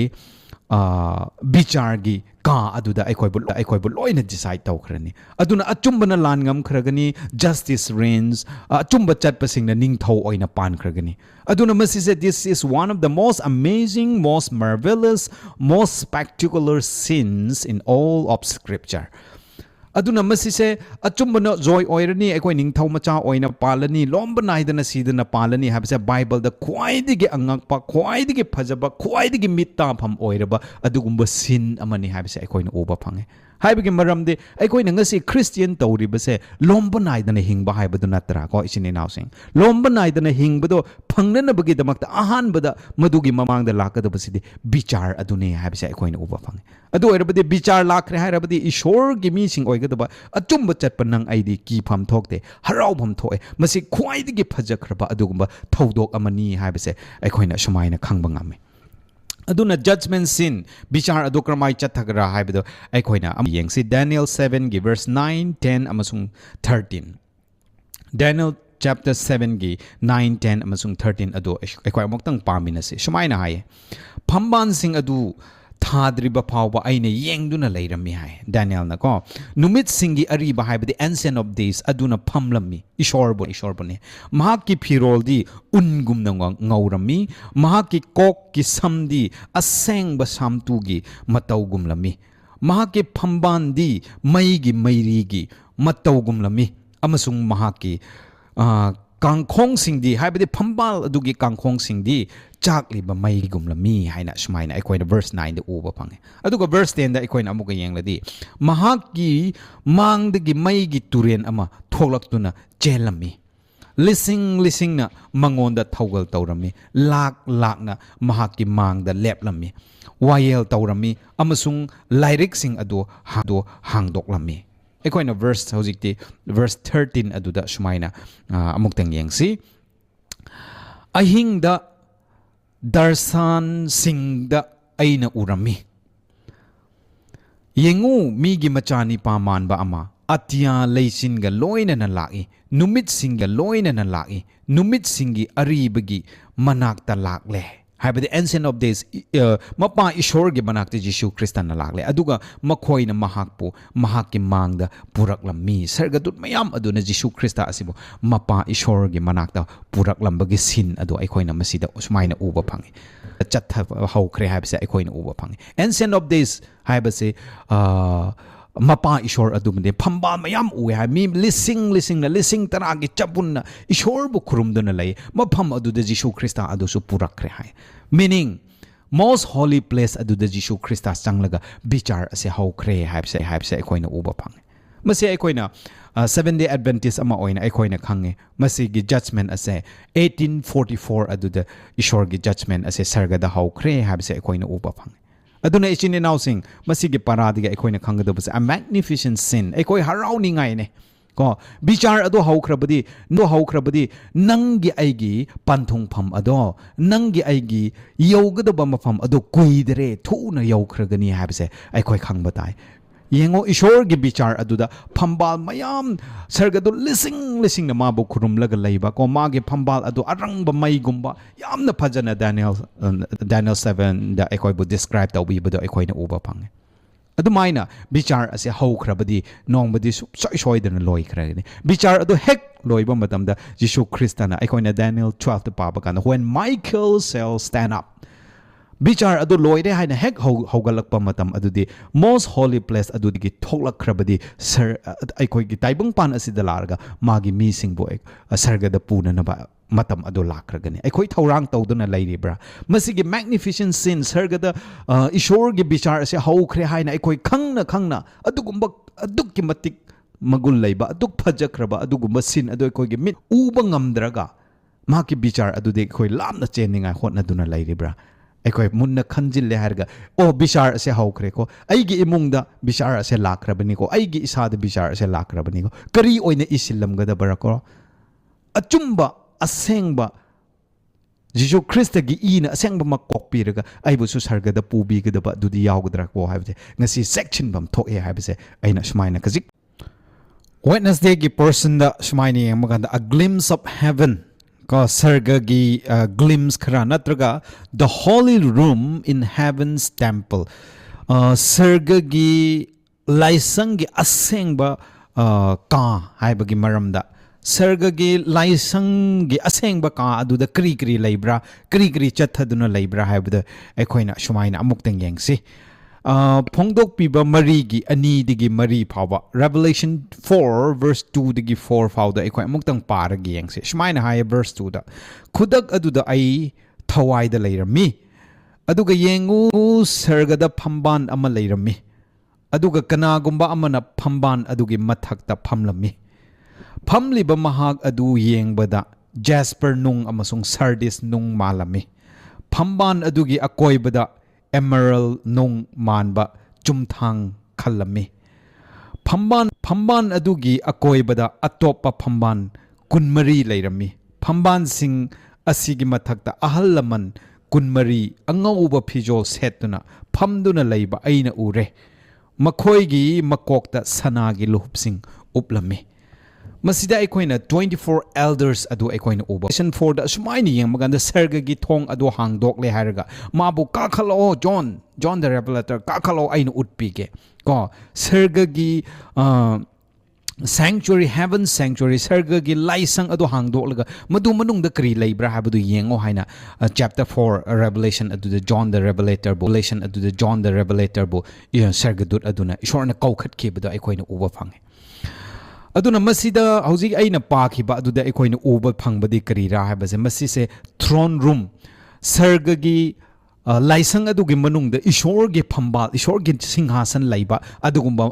bichargi ka aduda aikoibu loina decide tawkhrani aduna achumbana lan ngam khragani justice reigns achumba chatpasingna ningthau oina pan khragani aduna masise this is one of the most amazing most marvelous most spectacular scenes in all of scripture aduna masise achumbana joy oirani aikoi ningthau macha oina palani lomba naidana sidana palani habse bible da khwaidigi angakpa khwaidigi phajaba khwaidigi mitta pham oiraba adugumba sin amani habse aikoi na uba phange haibagi maramde aikoi na ngasi Christian tawribase lomba naidana hingba haibadu natra ko isini nausing lomba naidana hingbado phangnana bagi damakta ahanbada madugi mamangda lakadabasidi bichar adune habse aikoi na uba phange adu oirabadi bichar lakre hairabadi ishor gi mi sing oigadaba achumba chatpa nang aidi ki pham thokte harau pham thoe masi khwaidigi phajakraba adugumba thodok amani haibase aikoina sumaina khangba ngame aduna judgment sin bichar adu kramai chathagra haibedo aikoina am yengsi Daniel 7 gi verse 9 10 amasung 13 Daniel chapter 7 gi 9 10 amasung 13 adu aikoi amoktang paminase sumaina haye phamban sing adu thadriba phawba aina yengduna leirami hai Daniel na ko numit singi ariba haibadi ancient of days aduna phamlammi ishorbo ne mahaki phiroldi ungumna ngaurami mahaki kok ki samdi asengba samtugi matawgumlami mahaki phambandi maigi mairigi matawgumlami amasung mahaki kangkhong singdi haibadi phambal adugi kangkhong singdi chakliba maigumlami haina sumaina aikoina verse 9 da uba phange aduga verse 10 da aikoina amuga yengladi mahaki mangdagi maigi turen ama tholaktuna chelami lising na mangonda thogal tawrami lak na mahaki mangda leplami wayel tawrami amasung lairik sing adu hangdoklami ꯑꯩꯈꯣꯏꯅ verse ꯍꯧꯖꯤꯛꯇꯤ verse 13 ꯑꯗꯨꯗ ꯁꯨꯃꯥꯏꯅ ꯑꯃꯨꯛꯇꯪ ꯌꯦꯡꯁꯤ ꯑꯍꯤꯡꯗ ꯗꯔꯁꯥꯟꯁꯤꯡꯗ ꯑꯩꯅ ꯎꯔꯝꯃꯤ ꯌꯦꯡꯉꯨ ꯃꯤꯒꯤ ꯃꯆꯥꯅꯤꯄꯥ ꯃꯥꯟꯕ ꯑꯃ ꯑꯇꯤꯌꯥ ꯂꯩꯆꯤꯟꯒ ꯂꯣꯏꯅꯅ ꯂꯥꯛꯏ ꯅꯨꯃꯤꯠꯁꯤꯡꯒ ꯂꯣꯏꯅꯅ ꯂꯥꯛꯏ ꯅꯨꯃꯤꯠꯁꯤꯡꯒꯤ ꯑꯔꯤꯕꯒꯤ ꯃꯅꯥꯛꯇ ꯂꯥꯛꯂꯦ ꯍꯥꯏꯕꯗꯤ ancient of days ꯃꯄꯥ ꯏꯁꯣꯔꯒꯤ ꯃꯅꯥꯛꯇ ꯖꯤꯁꯨ ꯈ꯭ꯔꯤꯁꯇꯅ ꯂꯥꯛꯂꯦ ꯑꯗꯨꯒ ꯃꯈꯣꯏꯅ ꯃꯍꯥꯛꯄꯨ ꯃꯍꯥꯛꯀꯤ ꯃꯥꯡꯗ ꯄꯨꯔꯛꯂꯝꯃꯤ ꯁꯔꯒꯗꯨꯠ ꯃꯌꯥꯝ ꯑꯗꯨꯅ ꯖꯤꯁꯨ ꯈ꯭ꯔꯤꯁꯇ ꯑꯁꯤꯕꯨ ꯃꯄꯥ ꯏꯁꯣꯔꯒꯤ ꯃꯅꯥꯛꯇ ꯄꯨꯔꯛꯂꯝꯕꯒꯤ ꯁꯤꯟ ꯑꯗꯨ ꯑꯩꯈꯣꯏꯅ ꯃꯁꯤꯗ ꯁꯨꯃꯥꯏꯅ ꯎꯕ ꯐꯪꯉꯤ ꯆꯠꯊꯕ ꯍꯧꯈ꯭ꯔꯦ ꯍꯥꯏꯕꯁꯦ ꯑꯩꯈꯣꯏꯅ ꯎꯕ ꯐꯪꯉꯤ ancient of days ꯍꯥꯏꯕꯁꯦ ꯃꯄꯥ ꯏꯁꯣꯔ ꯑꯗꯨꯃꯗꯤ ꯐꯝꯕꯥꯜ ꯃꯌꯥꯝ ꯎꯏ ꯍꯥꯏ ꯃꯤ ꯂꯤꯁꯤꯡ ꯇꯔꯥꯒꯤ ꯆꯄꯨꯟꯅ ꯏꯁꯣꯔꯕꯨ ꯈꯨꯔꯨꯝꯗꯨꯅ ꯂꯩ ꯃꯐꯝ ꯑꯗꯨꯗ ꯖꯤꯁꯨ ꯈ꯭ꯔꯤꯁꯇ ꯑꯗꯨꯁꯨ ꯄꯨꯔꯛꯈ꯭ꯔꯦ ꯍꯥꯏ meaning most holy place ꯑꯗꯨꯗ ꯖꯤꯁꯨ ꯈ꯭ꯔꯤꯁꯇ ꯆꯪꯂꯒ ꯕꯤꯆꯥꯔ ꯑꯁꯦ ꯍꯧꯈ꯭ꯔꯦ ꯍꯥꯏꯕꯁꯦ ꯑꯩꯈꯣꯏꯅ ꯎꯕ ꯐꯪꯉꯦ ꯃꯁꯤ ꯑꯩꯈꯣꯏꯅ 7 day Adventist ꯑꯃ ꯑꯣꯏꯅ ꯑꯩꯈꯣꯏꯅ ꯈꯪꯉꯦ ꯃꯁꯤꯒꯤ judgment ꯑꯁꯦ 1844 ꯑꯗꯨꯗ ꯏꯁꯣꯔꯒꯤ judgment ꯑꯁꯦ ꯁꯔꯒꯗ ꯍꯧꯈ꯭ꯔꯦ ꯍꯥꯏꯕꯁꯦ ꯑꯩꯈꯣꯏꯅ ꯎꯕ ꯐꯪꯉꯦ ꯑꯗꯨꯅ ꯏꯆꯤꯟ ꯏꯅꯥꯎꯁꯤꯡ ꯃꯁꯤꯒꯤ ꯄꯔꯥꯗꯒꯤ ꯑꯩꯈꯣꯏꯅ ꯈꯪꯒꯗꯕꯁꯦ a magnificent sin ꯑꯩꯈꯣꯏ ꯍꯔꯥꯎꯅꯤꯡꯉꯥꯏꯅꯦ ꯀꯣ ꯕꯤꯆꯥꯔ ꯑꯗꯣ ꯍꯧꯈ꯭ꯔꯕꯗꯤ ꯅꯪꯒꯤ ꯑꯩꯒꯤ ꯄꯟꯊꯨꯡꯐꯝ ꯑꯗꯣ ꯅꯪꯒꯤ ꯑꯩꯒꯤ ꯌꯧꯒꯗꯕ ꯃꯐꯝ ꯑꯗꯣ ꯀꯨꯏꯗꯔꯦ ꯊꯨꯅ ꯌꯧꯈ꯭ꯔꯒꯅꯤ ꯍꯥꯏꯕꯁꯦ ꯑꯩꯈꯣꯏ ꯈꯪꯕ ꯇꯥꯏ ꯌꯦꯡꯉꯣ ꯏꯁꯣꯔꯒꯤ ꯕꯤꯆꯥꯔ ꯑꯗꯨꯗ ꯐꯝꯕꯥꯜ ꯃꯌꯥꯝ ꯁꯔꯒꯗꯨ ꯂꯤꯁꯤꯡꯅ ꯃꯥꯕꯨ ꯈꯨꯔꯨꯝꯂꯒ ꯂꯩꯕ ꯀꯣ ꯃꯥꯒꯤ ꯐꯝꯕꯥꯜ ꯑꯗꯨ ꯑꯔꯪꯕ ꯃꯩꯒꯨꯝꯕ ꯌꯥꯝꯅ ꯐꯖꯅ ꯗꯥꯅꯤꯌꯦꯜ 7ꯗ ꯑꯩꯈꯣꯏꯕꯨ ꯗꯤꯁꯀ꯭ꯔꯥꯏꯕ ꯇꯧꯕꯤꯕꯗꯣ ꯑꯩꯈꯣꯏꯅ ꯎꯕ ꯐꯪꯉꯦ ꯑꯗꯨꯃꯥꯏꯅ ꯕꯤꯆꯥꯔ ꯑꯁꯦ ꯍꯧꯈ꯭ꯔꯕꯗꯤ ꯅꯣꯡꯃꯗꯤ ꯁꯨꯡꯁꯣꯏ ꯁꯣꯏꯗꯅ ꯂꯣꯏꯈ꯭ꯔꯒꯅꯤ ꯕꯤꯆꯥꯔ ꯑꯗꯨ ꯍꯦꯛ ꯂꯣꯏꯕ ꯃꯇꯝꯗ ꯖꯤꯁꯨ ꯈ꯭ꯔꯤꯁꯇꯅ ꯑꯩꯈꯣꯏꯅ ꯗꯥꯅꯤꯌꯦꯜ 12ꯗ ꯄꯥꯕ ꯀꯥꯟꯗ when Michael shall stand up ꯕꯤꯆꯥꯔ ꯑꯗꯨ ꯂꯣꯏꯔꯦ ꯍꯥꯏꯅ ꯍꯦꯛ ꯍꯧꯒꯠꯂꯛꯄ ꯃꯇꯝ ꯑꯗꯨꯗꯤ most holy place ꯑꯗꯨꯗꯒꯤ ꯊꯣꯛꯂꯛꯈ꯭ꯔꯕꯗꯤ ꯑꯩꯈꯣꯏꯒꯤ ꯇꯥꯏꯕꯪꯄꯥꯟ ꯑꯁꯤꯗ ꯂꯥꯛꯑꯒ ꯃꯥꯒꯤ ꯃꯤꯁꯤꯡꯕꯨ ꯁꯔꯒꯗ ꯄꯨꯅꯅꯕ ꯃꯇꯝ ꯑꯗꯨ ꯂꯥꯛꯈ꯭ꯔꯒꯅꯤ ꯑꯩꯈꯣꯏ ꯊꯧꯔꯥꯡ ꯇꯧꯗꯨꯅ ꯂꯩꯔꯤꯕ꯭ꯔꯥ ꯃꯁꯤꯒꯤ magnificent sin ꯁꯔꯒꯗ ꯏꯁꯣꯔꯒꯤ ꯕꯤꯆꯥꯔ ꯑꯁꯦ ꯍꯧꯈ꯭ꯔꯦ ꯍꯥꯏꯅ ꯑꯩꯈꯣꯏ ꯈꯪꯅ ꯑꯗꯨꯒꯨꯝꯕ ꯑꯗꯨꯛꯀꯤ ꯃꯇꯤꯛ ꯃꯒꯨꯟ ꯂꯩꯕ ꯑꯗꯨꯛ ꯐꯖꯈ꯭ꯔꯕ ꯑꯗꯨꯒꯨꯝꯕ sin ꯑꯗꯨ ꯑꯩꯈꯣꯏꯒꯤ ꯃꯤꯠ ꯎꯕ ꯉꯝꯗ꯭ꯔꯒ ꯃꯍꯥꯛꯀꯤ ꯕꯤꯆꯥꯔ ꯑꯗꯨꯗꯤ ꯑꯩꯈꯣꯏ ꯂꯥꯞꯅ ꯆꯦꯟꯅꯤꯡꯉꯥꯏ ꯍꯣꯠꯅꯗꯨꯅ ꯂꯩꯔꯤꯕ꯭ꯔꯥ ꯑꯩꯈꯣꯏ ꯃꯨꯟꯅ ꯈꯟꯖꯤꯜꯂꯦ ꯍꯥꯏꯔꯒ ꯕꯤꯆꯥꯔ ꯑꯁꯦ ꯍꯧꯈ꯭ꯔꯦꯀꯣ ꯑꯩꯒꯤ ꯏꯃꯨꯡꯗ ꯕꯤꯆꯥꯔ ꯑꯁꯦ ꯂꯥꯛꯈ꯭ꯔꯕꯅꯤꯀꯣ ꯑꯩꯒꯤ ꯏꯁꯥꯗ ꯕꯤꯆꯥꯔ ꯑꯁꯦ ꯂꯥꯛꯈ꯭ꯔꯕꯅꯤꯀꯣ ꯀꯔꯤ ꯑꯣꯏꯅ ꯏꯁꯤꯜꯂꯝꯒꯗꯕ꯭ꯔꯥꯀꯣ ꯑꯆꯨꯝꯕ ꯑꯁꯦꯡꯕ ꯖꯤꯁꯨ ꯈ꯭ꯔꯤꯁꯇꯒꯤ ꯏꯅ ꯑꯁꯦꯡꯕ ꯃꯀꯣꯛ ꯄꯤꯔꯒ ꯑꯩꯕꯨꯁꯨ ꯁꯔꯒꯗ ꯄꯨꯕꯤꯒꯗꯕ ꯑꯗꯨꯗꯤ ꯌꯥꯎꯒꯗ꯭ꯔꯥꯀꯣ ꯍꯥꯏꯕꯁꯦ ꯉꯁꯤ ꯆꯦꯛꯁꯤꯟꯐꯝ ꯊꯣꯛꯑꯦ ꯍꯥꯏꯕꯁꯦ ꯑꯩꯅ ꯁꯨꯃꯥꯏꯅ ꯈꯖꯤꯛ ꯋꯦꯠꯅꯁꯗꯦꯒꯤ ꯄꯣꯔꯁꯟꯗ ꯁꯨꯃꯥꯏꯅ ꯌꯦꯡꯕ ꯀꯥꯟꯗ a glimpse of heaven ꯀꯣ ꯁꯔꯒꯒꯤ glimpse ꯈꯔ ꯅꯠꯇ꯭ꯔꯒ the holy room in heaven's temple ꯁꯔꯒꯒꯤ ꯂꯥꯏꯁꯪꯒꯤ ꯑꯁꯦꯡꯕ ꯀꯥ ꯍꯥꯏꯕꯒꯤ ꯃꯔꯝꯗ ꯁꯔꯒꯒꯤ ꯂꯥꯏꯁꯪꯒꯤ ꯑꯁꯦꯡꯕ ꯀꯥ ꯑꯗꯨꯗ ꯀꯔꯤ ꯂꯩꯕ꯭ꯔꯥ ꯀꯔꯤ ꯆꯠꯊꯗꯨꯅ ꯂꯩꯕ꯭ꯔꯥ ꯍꯥꯏꯕꯗ ꯑꯩꯈꯣꯏꯅ ꯁꯨꯃꯥꯏꯅ ꯑꯃꯨꯛꯇꯪ ꯌꯦꯡꯁꯤ ꯐꯣꯡꯗꯣꯛꯄꯤꯕ 2:2 ꯐꯥꯎꯕ Revelation 4 verse 2 4 ꯐꯥꯎꯗ ꯑꯩꯈꯣꯏ ꯑꯃꯨꯛꯇꯪ ꯄꯥꯔꯒ ꯌꯦꯡꯁꯤ ꯁꯨꯃꯥꯏꯅ ꯍꯥꯏꯌꯦ verse 2ꯗ ꯈꯨꯗꯛ ꯑꯗꯨꯗ ꯑꯩ ꯊꯋꯥꯏꯗ ꯂꯩꯔꯝꯃꯤ ꯑꯗꯨꯒ ꯌꯦꯡꯉꯨ ꯁꯔꯒꯗ ꯐꯝꯕꯥꯟ ꯑꯃ ꯂꯩꯔꯝꯃꯤ ꯑꯗꯨꯒ ꯀꯅꯥꯒꯨꯝꯕ ꯑꯃꯅ ꯐꯝꯕꯥꯟ ꯑꯗꯨꯒꯤ ꯃꯊꯛꯇ ꯐꯝꯂꯝꯃꯤ ꯐꯝꯂꯤꯕ ꯃꯍꯥꯛ ꯑꯗꯨ ꯌꯦꯡꯕꯗ ꯖꯦꯁꯄꯔ ꯅꯨꯡ ꯑꯃꯁꯨꯡ ꯁꯥꯔꯗꯤꯁ ꯅꯨꯡ ꯃꯥꯜꯂꯝꯃꯤ ꯐꯝꯕꯥꯟ ꯑꯗꯨꯒꯤ ꯑꯀꯣꯏꯕꯗ emerald nung manba chumthang khalami phamban adugi akoibada atoppa phamban kunmari leirami phamban sing asigi mathakta ahal laman kunmari angauba phijol setuna phamduna leiba aina ure makhoigi makokta sanagi luhupsing uplami masida aikoina 24 elders adu aikoina uba season 4 da sumaini yengmaganda sargagi thong adu hangdokle haraga mabu kakhalo John the Revelator kakhalo aina utpige ko sargagi sanctuary heaven sanctuary sargagi laisang adu hangdoklaga madu manungda kri leibra habadu yengo haina chapter 4 Revelation adu the John the Revelator Revelation adu the John the Revelator bu sargadut aduna isorna kaukhat khibada aikoina uba phange aduna masida hauji aina pakhiba aduda aikoina uba phangbadi karira habase masise throne room sargagi laisang adugi manungda ishorgi phambal ishorgi singhasan laiba adugumba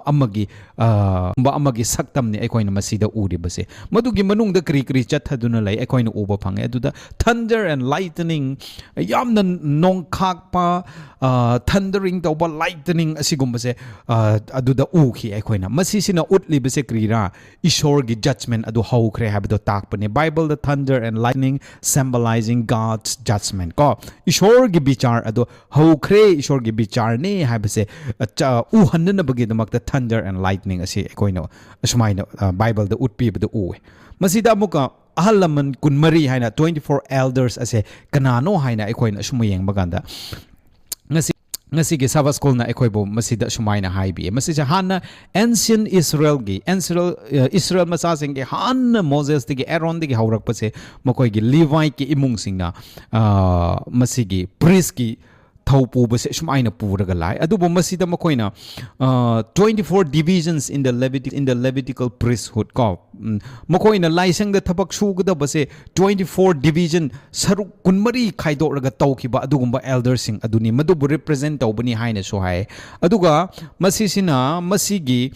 amagi saktamni aikoina masida uribase madugi manungda kri kri chathaduna lai aikoina uba phange aduda thunder and lightning yamna nongkhakpa thundering tawba lightning asigumbase aduda ukhi aikoina masisina utlibase krira ishorgi judgment adu hawkhre habdo takpane bible the thunder and lightning symbolizing God's judgment ko ishorgi bichar ado hawkhre ishorgi bichar ne habase uhanna bagi damakta thunder and lightning asi aikoina asmaina bible the utpi bdo uwe masida amuka ahalaman kunmari haina 24 elders ase kanano haina aikoina asmayeng baganda ngasi Sabbath school na aikoibo masida sumaina haibi masija hanna ancient Israel masasing ge hanna Moses dige Aaron dige haurakpase makoi gi Levi ki imung singna masigi priest ki thaupu base sumaina puraga lai adubo masida makoina 24 divisions in the Levitical priesthood ko makoina laisang da thabak sugada base 24 division saruk kunmari khaidoraga tawkiba adugumba elders sing aduni madubu represent tawbani haina so hai aduga masisina masigi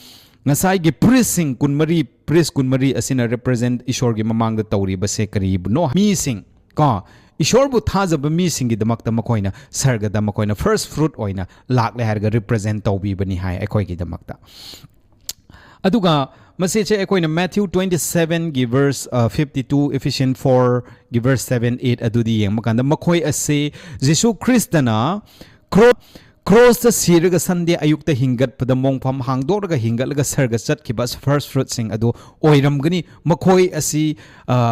ngasai priest kunmari asina represent ishorgi mamangda tawri base karib no mi sing ko ishorbu thajaba mi singi damakta makoina sargada makoina first fruit oina lakle harga represent tawbi bani hai akoi gi damakta aduga message akoina Matthew 27 gi verse 52 Ephesians 4 gi verse 7 8 adudi yeng makanda makoi ase Jesus Christana cross the siraga Sunday ayukta hingat pada mongpham hangdoraga hingatlaga sarga chatkiba first fruit sing adu oiramgani makoi asi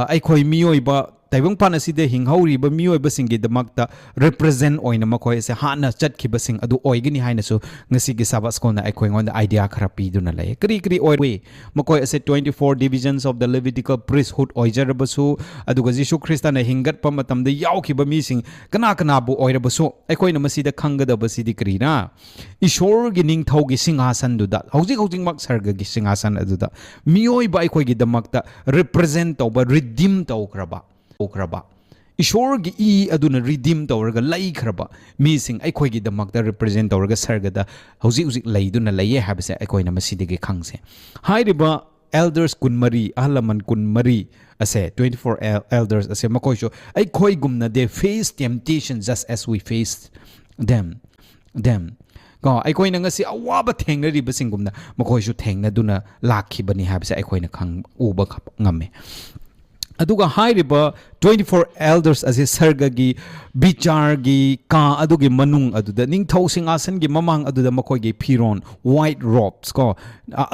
aikoi miyoiba taibang pan aside hinghauриba miyoiba singi damakta represent oina makoi ase hana chatkiba sing adu oigani haina so ngasi gi Sabbath school na aikoi ngonda idea khara piduna lai kri oiwe makoi ase 24 divisions of the Levitical priesthood oijarabasu aduga Jesus Christa na hingat pa matamda yaukiba mi sing kana bu oirabasu aikoi na masida khangada basidi krina ishor gi ningthau gi singhasan duda hojik mak sarga gi singhasan aduda miyoiba aikoi gi damakta represent tawba redeem tawkraba ishorgi e aduna redeem tawraga lai khraba mising aikhoigi damakta represent tawraga sargada hauji laiduna laye habase aikoina masidege khangse hairiba elders kunmari ahalaman kunmari ase 24 elders ase makoisho aikoi gumna they face temptation just as we faced them ko aikoina ngasi awaba thengnari basingumna makoisho thengna duna lakhibani habase aikoina khang uba ngame aduga hairiba 24 elders as a sargagi bichargi ka adugi manung aduda ningthau singasan gi mamang aduda makoi gi phiron white robes ko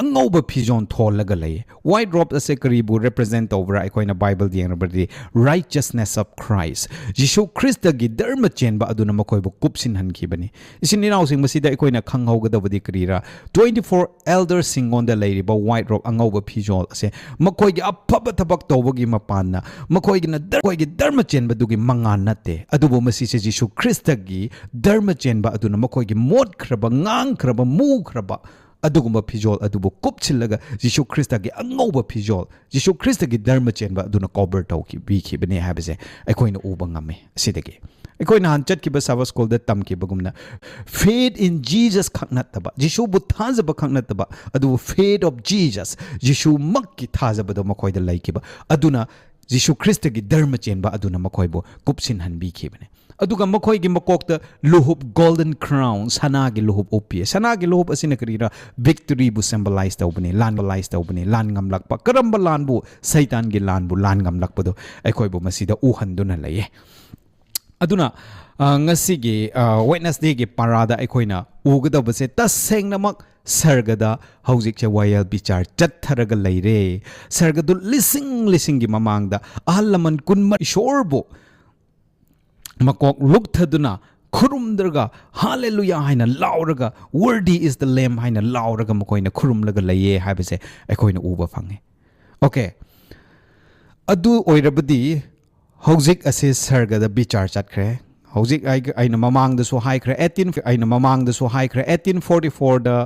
angoba phijon tholaga lay white robes as a karibu represent over aikoina Bible di anabadi righteousness of Christ Jesus Christ gi dharma chenba aduna makoi bu kupsin hanki bani isini naw sing masida aikoina khanghauga dabadi karira 24 elders singonda layriba white robe angoba phijol ase makoi gi apaba tabak tawbagi mapanna makoi gi na koigi dharma chenba dugi mangan nate adubo masise Jesus Christ gi dharma chenba aduna makoigi mod khraba ngang khraba mu khraba adugumba phijol adubo kupchillaga Jesus Christ gi angoba phijol Jesus Christ gi dharma chenba aduna cover tawki bi ki bane habase aikoina uba ngame sidagi aikoina han chat ki ba Sabbath school da tam ki bagumna faith in Jesus khaknat taba Jesus bu thazaba khaknat taba adu faith of Jesus Jesus makki thazaba do makoida laikiba aduna Jesus Christ gi dharma chenba aduna makoibo kupsin hanbi khibane aduga makoi gi makokta luhub golden crown sana gi luhub opi sana gi luhub asina karira victory bu symbolize tawbani lan ngamlakpa karamba lan bu satan gi lan bu lan ngamlakpa do aikoibo masida uhanduna laye aduna ngasi gi Wednesday gi parada aikoina ugadabase tasengnamak sargada hauzik che wayal bichar chatharaga leire sargadu lising gi mamangda ahalaman kunma shorbo makok lukthaduna khurumdraga hallelujah haina lauraga worthy is the lamb haina lauraga makoina khurumlaga laye habase akoina uba fange okay adu oirabadi hauzik ase sargada bichar chatkre hauzik aina mamangda so haikre 1844 da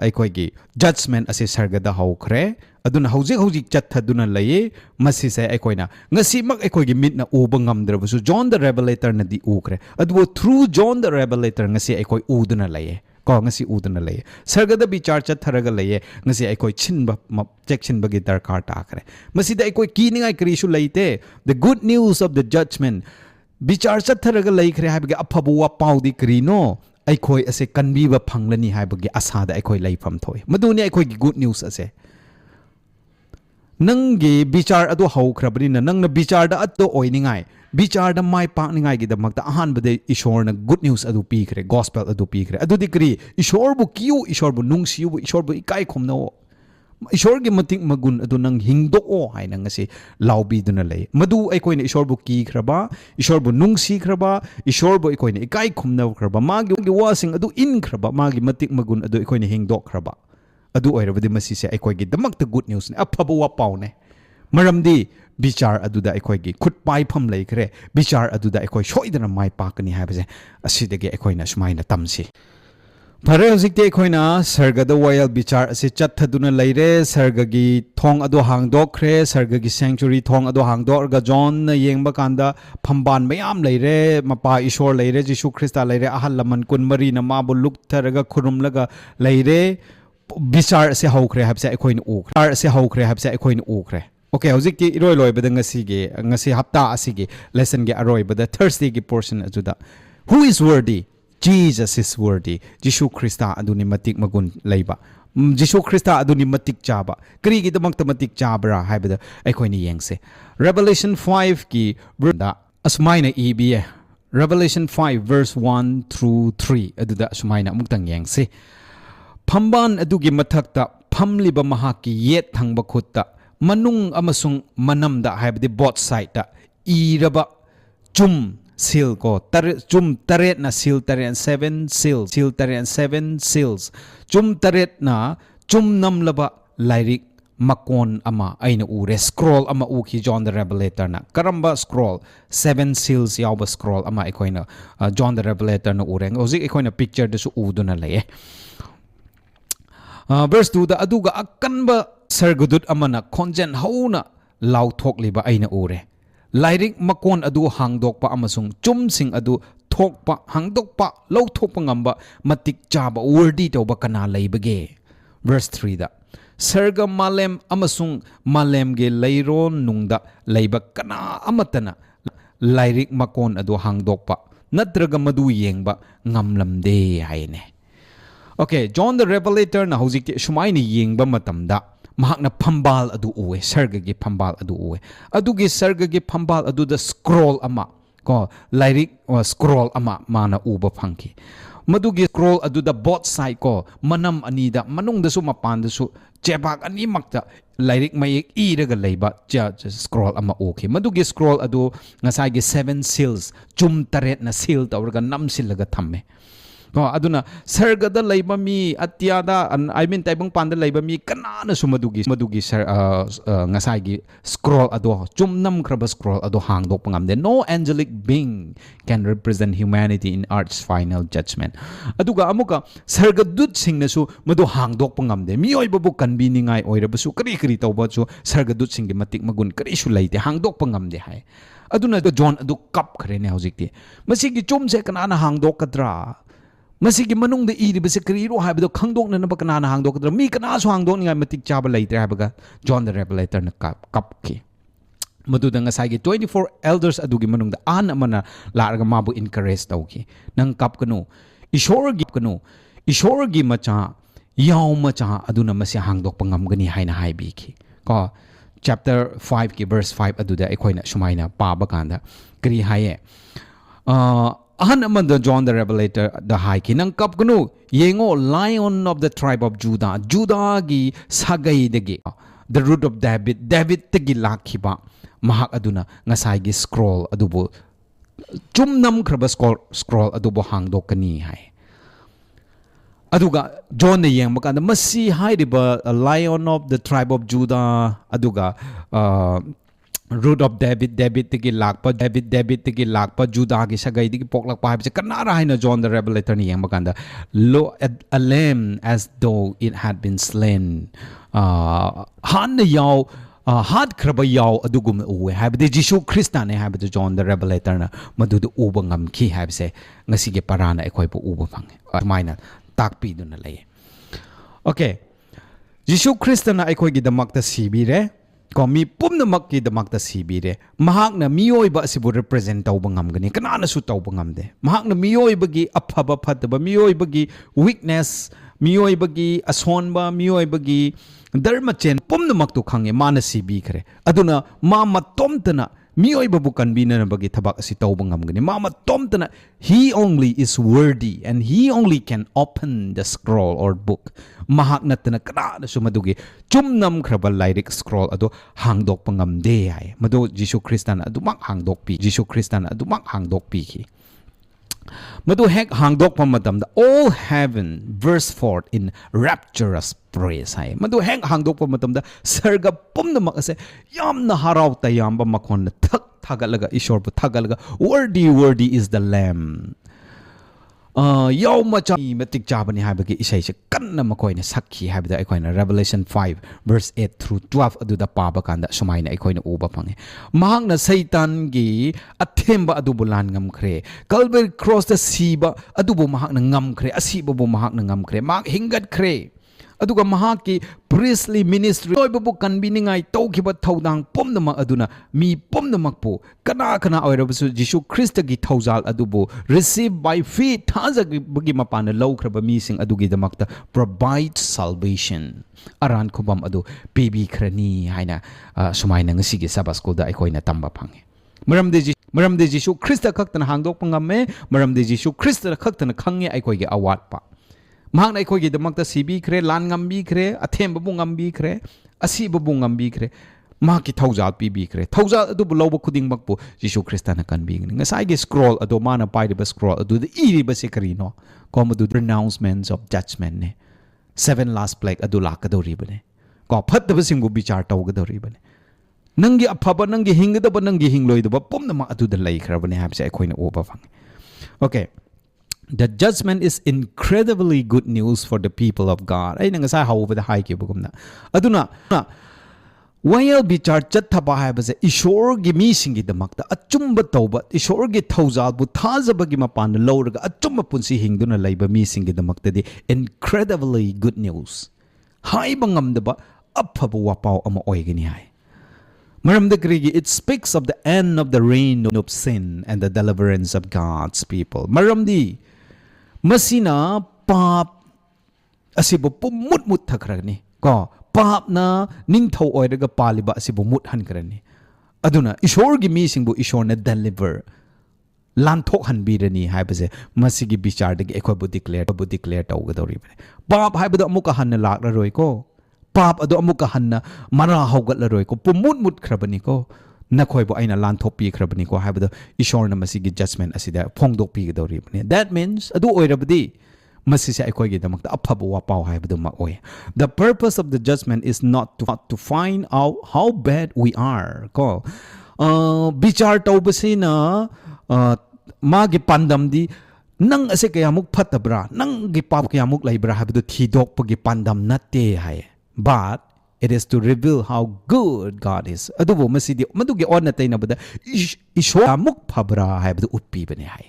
aikoigi judgment ase sargada haukre aduna hojik chathaduna laye masi se aikoina ngasi mak aikoigi mitna uba ngamdrabasu John the Revelator na di ukre adu through John the Revelator ngasi aikoi uduna laye ko ngasi uduna laye sargada bichar chatharaga laye ngasi aikoi chinba check bagi darkar takre masida aikoi kiningai krishu laite the good news of the judgment bichar chatharaga laikre habge aphabuwa paudi krino aikoi ase kanbiba phanglani habge asada aikoi laifam thoi maduni aikoi good news ase nangi bichar adu haukrabnina nangna bichar da atto oiningai bichar da mai pakningai gi damakta ahan bade ishor na good news adu pikre gospel adu pikre adu dikri ishor bu kiu ishor bu nungsiu bu ishor bu ikai khomno ishor gi matik magun adu nang hingdo o haina ngasi laubi duna lei madu ai koina ishor bu ki khraba ishor bu nungsi khraba ishor bu koina ikai khomno khraba magi wasing adu in khraba magi matik magun adu koina hingdo khraba adu oirabadi masise aikoigi damakta good news ne aphabu wa paune maramdi bichar aduda aikoigi khut pai pham leikre bichar aduda aikoi soidana mai pakani habase asidege aikoina sumaina tamsi phare hojikte aikoina sargada wayal bichar ase chathaduna leire sargagi thong adu hangdokre sargagi sanctuary thong adu hangdorga John yengba kanda phamban mayam leire mapa ishor leire Jisu Krista leire ahal laman kunmari na mabu luktharaga khurumlaga leire bichar se haukhre habse aikoin ukre se haukhre habse aikoin ukre okay hojikti iroi loi bada ngasi hapta asigi lesson ge aroi bada Thursday ge portion ajuda who is worthy Jesus is worthy Jisu Krista aduni matik magun leiba Jisu Krista aduni matik chaba kri gi damak matik chabra haibada aikoini yengse Revelation 5 ki branda asmaina ebiye Revelation 5 verse 1 through 3 aduda asmaina muktang yengse Phamban adugi mathakta phamliba mahaki yet thangba khutta manung amasung manamda haibdi both side ta iraba chum seal ko chum taret na seal taret 7 seals seal taret 7 seals chum taret na chum namlaba lairik makon ama aina ure scroll ama uki John the Revelator na karamba scroll 7 seals yawba scroll ama ikoina John the Revelator na ure hojik ikoina picture desu uduna laye verse 2 da aduga akanba sargudut amana khonjen hauna lauthok liba aina ure lairik makon adu hangdokpa amasung chumsing adu thokpa hangdokpa lauthokpa ngamba matik chaba worthy toba kana leibage verse 3 da sarga malem amasung malem ge leiron nungda leiba kana amatana lairik makon adu hangdokpa natraga madu yengba ngamlamde haine Okay, John the Revelator na hojik sumaini yengba matamda mahakna phambal adu uwe sargagi phambal adu uwe adugi sargagi phambal adu da scroll ama ko lyric scroll ama mana uba phangki madugi scroll adu da both side ko manam anida manung da su mapan da su chebak ani makta lyric mayek iraga leiba scroll ama okay madugi scroll adu ngasai gi 7 seals chum taret na seal tawraga namsilaga thamme aduna sargada leiba mi atyada I mean taibang panda leiba mi kanana sumadugi ngasai gi scroll ado chumnam kraba scroll ado hangdok pangamde no angelic being can represent humanity in Earth's final judgment aduga amuka sargadut singnasu madu hangdok pangamde mi oibabu kanbi ningai oirabasu kari tawba su sargadut singi matik magun kari su leite hangdok pangamde hai aduna John adu kap khrene hojikti masigi chumse kanana hangdok kadra masigi manungda iribase kriro haibdo khangdokna na bakana hangdokdra mi kana su hangdokningai matik chaba leitre habaga John the Revelator na kap ki maduda ngasai 24 elders adugi manungda an amana larga mabu encourage tawki nang kap kanu ishorgi macha yaw macha aduna masi hangdok pangamgani haina haibi ki ko chapter 5 ki verse 5 aduda ekoina sumaina paba kanda kri haye ahan amanda John the Revelator the high ki nang kap kanu yengo lion of the tribe of Judah gi sagai degi the root of David tegi lakhiba mahak aduna ngasai gi scroll adubo chumnam kraba scroll adubo hangdok kani hai aduga John ne yeng makanda masi hairiba lion of the tribe of Judah aduga root of David tiki lakpa David tiki lakpa Judah ki sagai tiki poklakpa haibse kanara haina John the Revelator ni yang maganda lo a lamb as though it had been slain han na yaw had kraba yaw adugum uwe haibde Jishu Krista ne haibde John the Revelator na madudu uba ngamki haibse ngasige parana ekoi po uba phange maina takpi do na lay okay Jishu Krista na ekoi gi damakta sibire ko mi pumnamak ki damakta sibire mahak na miyoiba asibu represent tawba ngamgani kanana su tawba ngamde mahak na miyoiba gi aphaba phataba miyoiba gi weakness miyoiba gi asonba miyoiba gi dharma chen pumnamak tu khange mana sibi khare aduna ma matomtana miyoiba bu kanbina na bagi thabak asi tawba ngamgani ma matomtana he only is worthy and he only can open the scroll or book mahak natana kana sumadugi chumnam khrabal lyric scroll ado hangdok pangamde ay madu Jishu Kristan adumak hangdok pi Jishu Kristan adumak hangdok pi ki madu hek hangdok pamatam all heaven burst forth in rapturous praise ay madu hek hangdok pamatam da sarga pumnamak ase yamna haraw tayamba makon thak thagalaga ishor bu thagalaga worthy is the lamb yaw macha matik chabani habagi isai se kanna makoina sakhi habida akoina Revelation 5 verse 8 through 12 aduda paba kanda sumaina akoina uba phange mahangna satan gi athemba adubulan ngamkhre Calvary cross the siba adubu mahakna ngamkhre asiba bu mahakna ngamkhre mak hingat khre aduga mahaki priestly ministry oibabu kanbiningai tawkiba thaudang pomnamak aduna mi pomnamak po kana oirabasu Jishu Krista gi thaujal adubu receive by faith thazagi bagi mapana lawkhraba mi sing adugi damakta provide salvation aran khubam adu baby khrani haina sumaina ngasi gi Sabbath school da aikoina tamba phange maramde Jishu Krista khaktana hangdok pangame maramde Jishu Krista khaktana khange aikoi gi awat pa mahakna aikogi damakta sibi khre lan ngambi khre athemba bu ngambi khre asiba bu ngambi khre mahaki thaujal pi bi khre thaujal adu lawba khuding makpu Jishu Krista na kan bi ngasai ge scroll adu mana pai de scroll adu de iri ba se kari no kom adu pronouncements of judgment ne seven last plague adu lakadori bane ko phat da sing bu bichar taw ga dori bane nangi aphaba nangi hingda ba nangi hingloi da ba pomna ma adu da lai khra bane habse akoina oba phang okay. The judgment is incredibly good news for the people of God. Ay nangasay hawba da hai kibugumna. Aduna while bichar chathaba haibase ishor gi mi singi damakta achumba tawba ishor gi thaujal bu thazaba gi mapan lawraga achumba punsi hingduna laiba mi singi damakta di incredibly good news. Hai bangamdaba aphabu wapaw ama oigini hai. Maramda krigi it speaks of the end of the reign of sin and the deliverance of God's people. Maramdi masina pap asibo pumut thakrani ko pap na ningthau oiraga paliba asibo mut han krani aduna ishor gi mi singbu ishor na deliver lanthok hanbirani haibase masigi bichar de ekoi bu declare tawgadori pap haibada amuka hanna lakra roi ko pap adu amuka hanna mara hawgatla roi ko pumut khrabani ko nakhoi bo aina lan thop pi khrabani ko haibada ishor na masigi judgment asida phongdok pi gadori bani that means adu oirabadi masisi aikoi gi damakta aphabu wapaw haibadu ma oi the purpose of the judgment is not to find out how bad we are ko bichar tawbasina magi pandam di nang ase kayamuk phatabra nang gi pap kayamuk laibra haibadu thidok pagi pandam natte hai but it is to reveal how good God is. Adubo masidi madugi onna tayna bada ishor amuk phabra haibadu utpi bane hai.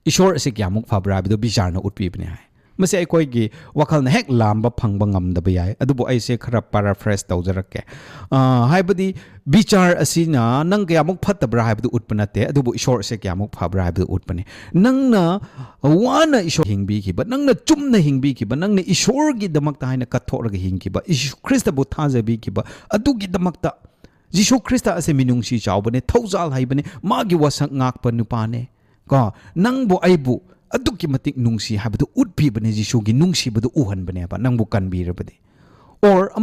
Ishor se kyamuk phabra haibadu bichar na utpi bane hai. Masi ai koi gi wakal na hek lamba phangba ngamdaba yai adubo ai se khara paraphrase tawjarakke haibadi bichar asina nang kyamuk phatabra haibadu utpanate adubo ishor se kyamuk phabra haibadu utpane nangna wana ishor hingbi ki ba nangna chumna hingbi ki ba nangna ishor gi damakta haina kathorga hingki ba Jishu Krista bu thajabi ki ba adugi damakta Jishu Krista ase minungsi chawbane thaujal haibane magi wasak ngakpa nupane ko nangbo aibu aduki matik nungsi habadu utpi bane Jishu gi nungsi badu uhan bane ba nangbu kanbirabadi or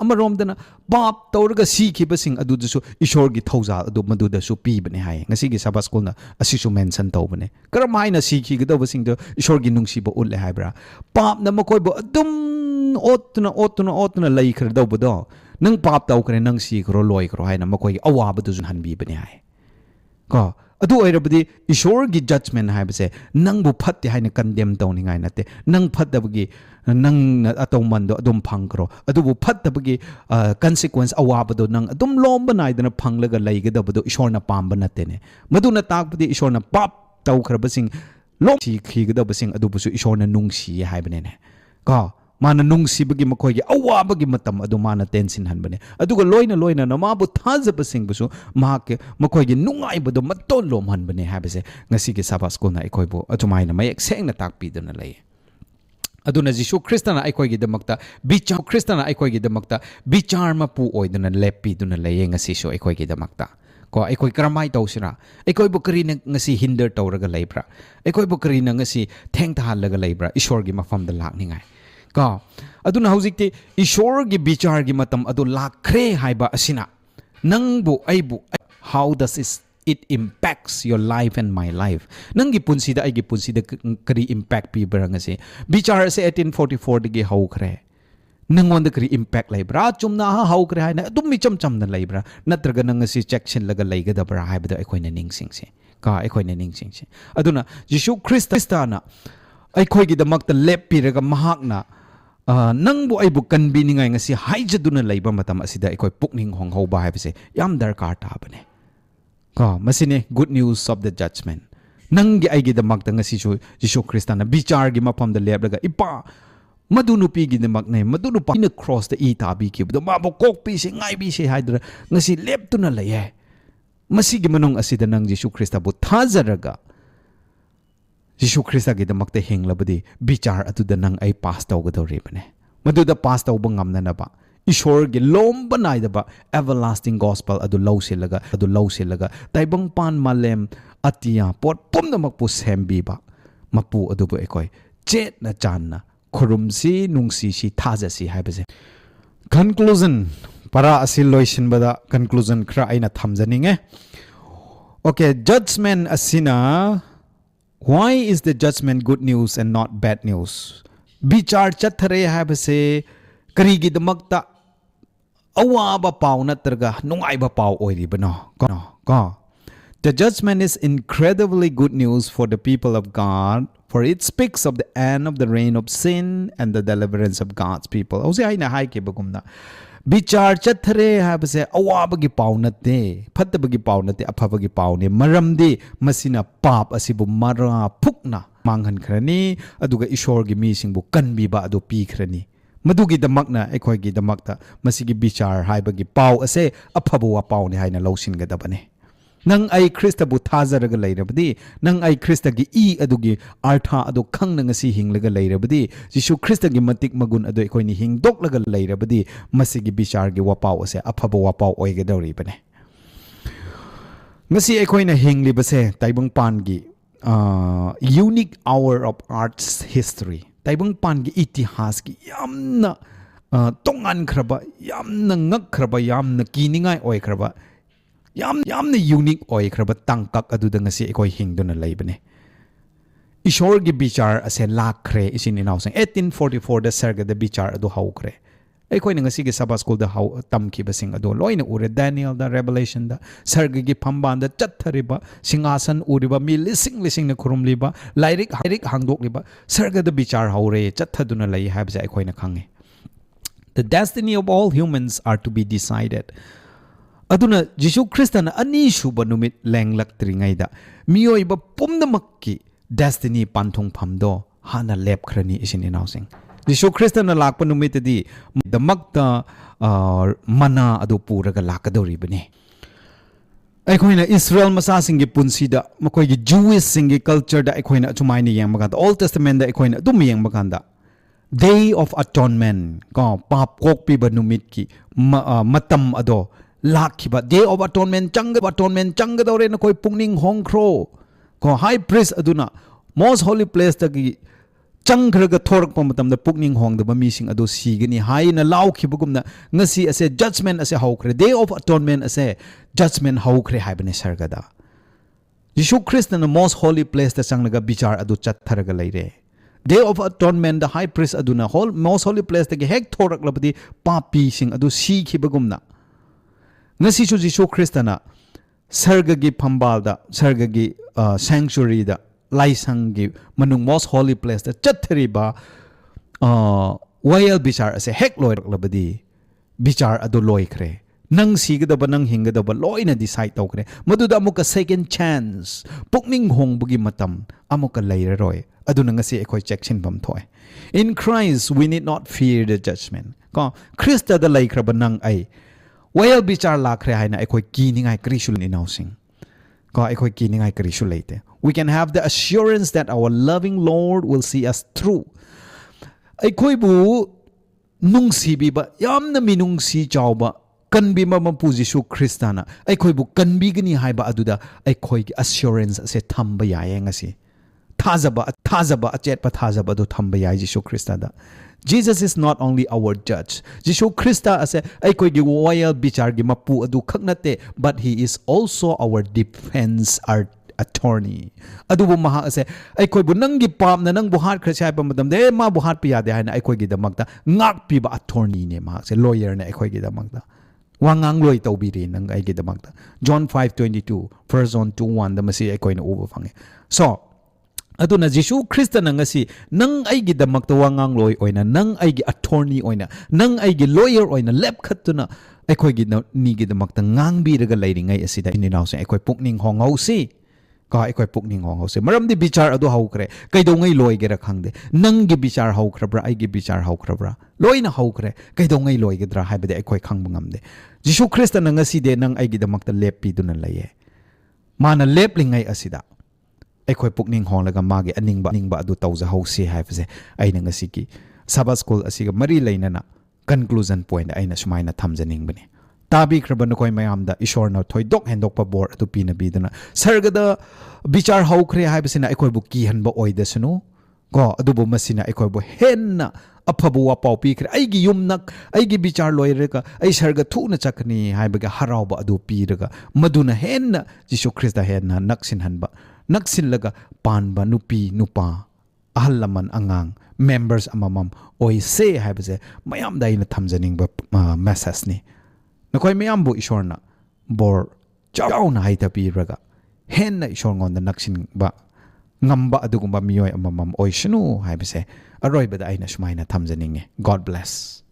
amarom dana bap tawraga sikhi basing adu dusu ishor gi thauja adu madu da su pi bane hai ngasi gi Sabbath school na asisu mention taw bane karam haina sikhi gi daw basing do ishor gi nungsi ba ulle haibra pap na makoi ba adum otna lai khar daw bodo nang pap tau kare nang si kro loi kro hai na makoi awaba du jun han bi bani hai ko adu oirabadi ishor gi judgment hai base nang bu phatte hai na condemn taw ni ngai nate nang phattabagi nang ataw man do adum phang kro adu bu phattabagi consequence awaba do nang adum lom banai dana phanglaga leiga da bu ishor na pam ba nate ne maduna takbadi ishor na pap taw khrabasing lom si khiga da basing adu bu su ishor na nung si hai bane ne ko mana nung sibagi makoy awabagi matam adu mana tensin han bane aduga loina na mabu thajaba sing busu mahak makoy gi nungai bado matol lom han bane habese ngasi gi Sabbath school na ikoi bu atumai na may ekseng na takpi do na lay aduna Jishu Kristana ikoi gi damakta bichar Kristana ikoi gi damakta bichar mapu oy do na lepi do na lay ngasi sho ikoi gi damakta ko ikoi karamai taw sira ikoi bu kari na ngasi hinder taw raga laybra ikoi bu kari na ngasi theng tahal laga laybra ishor gi mafam da lak ningai ka aduna hojikti ishor gi bichar gi matam adu lakhre haiba asina nangbu aibu how does it impacts your life and my life nangi punsida ai gi punsida kari impact pi barangase bichar se 1844 digi haukhre nangon da kari impact laibra chumna ha haukhre haina adum mi cham na laibra natraga nangasi section laga laiga da bra haibada aikoina ningsing se ka aikoina ningsing se aduna Jishu Kristana aikoi gi damakta leppi raga mahakna nangbu aibu kanbi ningai ngasi haijaduna laiba matam asida ikoi pukning hongho ba haibase yam darkar ta bane ka masine good news of the judgment nangi aigi damakta ngasi su Jishu Kristana bichar gi mapam da lebraga ipa madunu pi gi damak ne madunu pa in cross the e tabi ki do ma bo kok pi se ngai bi se haidra ngasi leptuna laye masigi manong asida nang Jishu Krista bu thazaraga Jishu Krista gi damakta henglabadi bichar atuda nang ai pass taw gadori bane maduda pass taw bangam na ba ishor gi lom banai da ba everlasting gospel adu low silaga taibang pan malem atia pot pom na makpu sembi ba mapu adu bu ekoi chet na chan na khurumsi nungsi si thaja si haibase conclusion para asil loisin bada conclusion khra aina thamjaninge okay judgment asina. Why is the judgment good news and not bad news? Bichar chathare habase karigi damakta awaba paw natraga nungaiba paw oiribano ko the judgment is incredibly good news for the people of God, for it speaks of the end of the reign of sin and the deliverance of God's people. Ose aina hai ke bagumna bichar chathare habase awabagi paunate phattabagi paunate aphabagi paune maramdi masina pap asibu mara phukna manghan khrani aduga ishor gi mi singbu kanbi ba adu pi khrani madugi damakna ekhoi gi damakta masigi bichar haibagi pau ase aphabu wa paune haina lawsin ga dabane nang ai Krista bu thazaraga lairabadi nang ai Krista gi e adugi artha adu khangna ngasi hinglaga lairabadi Jishu Krista gi matik magun adu ekoi ni hingdok laga lairabadi masigi bichar gi wapau ase aphaba wapau oiga dawri bane ngasi ekoi na hingli base taibang pan gi unique hour of arts history taibang pan gi itihas gi yamna tongan khraba yamna ngak khraba yamna kiningai oi khraba yamna unique oi khraba tangkak aduda ngasi ekoi hingduna laibane ishor gi bichar ase lakhre isin inausang 1844 da sarga da bichar adu haukhre ekoi ngasi gi Sabbath school da hau tamki basing adu loina ure Daniel da Revelation da sarga gi phamban da chathariba singasan uriba mi lising na khurumliba lairik hangdokliba sarga da bichar haure chathaduna lai habja ekoi na khange the destiny of all humans are to be decided aduna Jishu Kristana ani shuba numit lenglaktringaida miyoiba pumnamakki destiny panthong phamdo hana lepkhrani isin inausing Jishu Kristana lakpa numitadi damakta mana adu puraga lakadori bane aikoina Israel masa singi punsida makoi gi Jewish singi culture da aikoina chumaini yang maganda Old Testament da aikoina dum yang maganda Day of Atonement ko pap kok pi banumit ki matam ado lakhiba Day of Atonement changa dore na koi pungning hongkro ko high priest aduna most holy place tagi changkhraga thorak pamatam da pungning hong da mising adu sigani hai na laukhibugumna ngasi ase judgment ase haukhre Day of Atonement ase judgment haukhre haibane sargada Jishu Christ na most holy place da changnaga bichar adu chatharaga leire Day of Atonement the high priest aduna most holy place tagi hek thorak labadi papi sing adu si khibagumna ngasi chu Jisu Kristana sarga gi phambalda sarga gi sanctuary da laisang gi manung most holy place da chathari ba wayal bichar ase hek loirak labadi bichar adu loikhre nang sigadaba nang hingadaba loina decide tawkre maduda amuka second chance pukning hongbugi matam amuka leiraroi aduna ngasi ekoi check-in bam thoy in Christ we need not fear the judgment ko Krista da laikhraba nang ai wayal bichar lakhre haina ekoi kiningai krishul inausing ko ekoi kiningai krishul leite we can have the assurance that our loving Lord will see us through ekoi bu nungsibi ba yamna minungsi chawba kanbi mamapu Jisu Kristana ekoi bu kanbi gani haiba aduda ekoi gi assurance ase thamba yaye ngasi thazaba achetpa thazaba do thamba yai Jisu Kristana Jesus is not only our judge Jisu Krista ase ekoi gi royal bichar gi mapu adu khaknate but he is also our defense attorney adubu maha ase ekoi bu nangi pam na nang buhat khresai pa madam de ma buhat pi yade haina ekoi gi damakta ngak pi ba attorney ne ma se lawyer ne ekoi gi damakta wangang loi tawbiri nang ai gi damakta John 5:22 1 John 2:1 da masi ekoi na uba fange so aduna Jisu Krista na ngasi nang ai gi damakta wangang loi oina nang ai gi attorney oina nang ai gi lawyer oina lep khatuna ekoi gi ni gi damakta ngang bi raga leiringai asida ininaw se ekoi pukning hongau si ka ekoi pukning hongau se maram di bichar adu haukre kaidongai loi gera khangde nang gi bichar haukhrabra ai gi bichar haukhrabra loina haukre kaidongai loi gedra haibade ekoi khangbu ngamde Jisu Krista na ngasi de nang ai gi damakta lep pi duna laye mana lep lingai asida ekoi pukning honglaga magi aningba adu tawza hausi haibase aina ngasi ki Sabbath school asiga mari leinana conclusion point aina sumaina thamjaning bani tabi khraban koi mayam da ishor na thoidok hendok pa bor atu pina bidana sargada bichar haukre haibasina ekoi bu ki hanba oida sunu ko adubu masina ekoi bu henna apabu wa pau pi khre aigi yumnak aigi bichar loireka ai sarga thuna chakni haibaga harauba adu piraga maduna henna Jisu Krista henna naksin hanba naksinlaga panba nupi nupa ahalaman angang members amamam oi se haibase mayam daina thamjaning ba message ni nakoi mayam bu ishorna bor chauna haita piraga henna ishor ngonda naksin ba ngamba adugumba miyoi amamam oi shinu haibase aroi bada aina sumaina thamjaninge God bless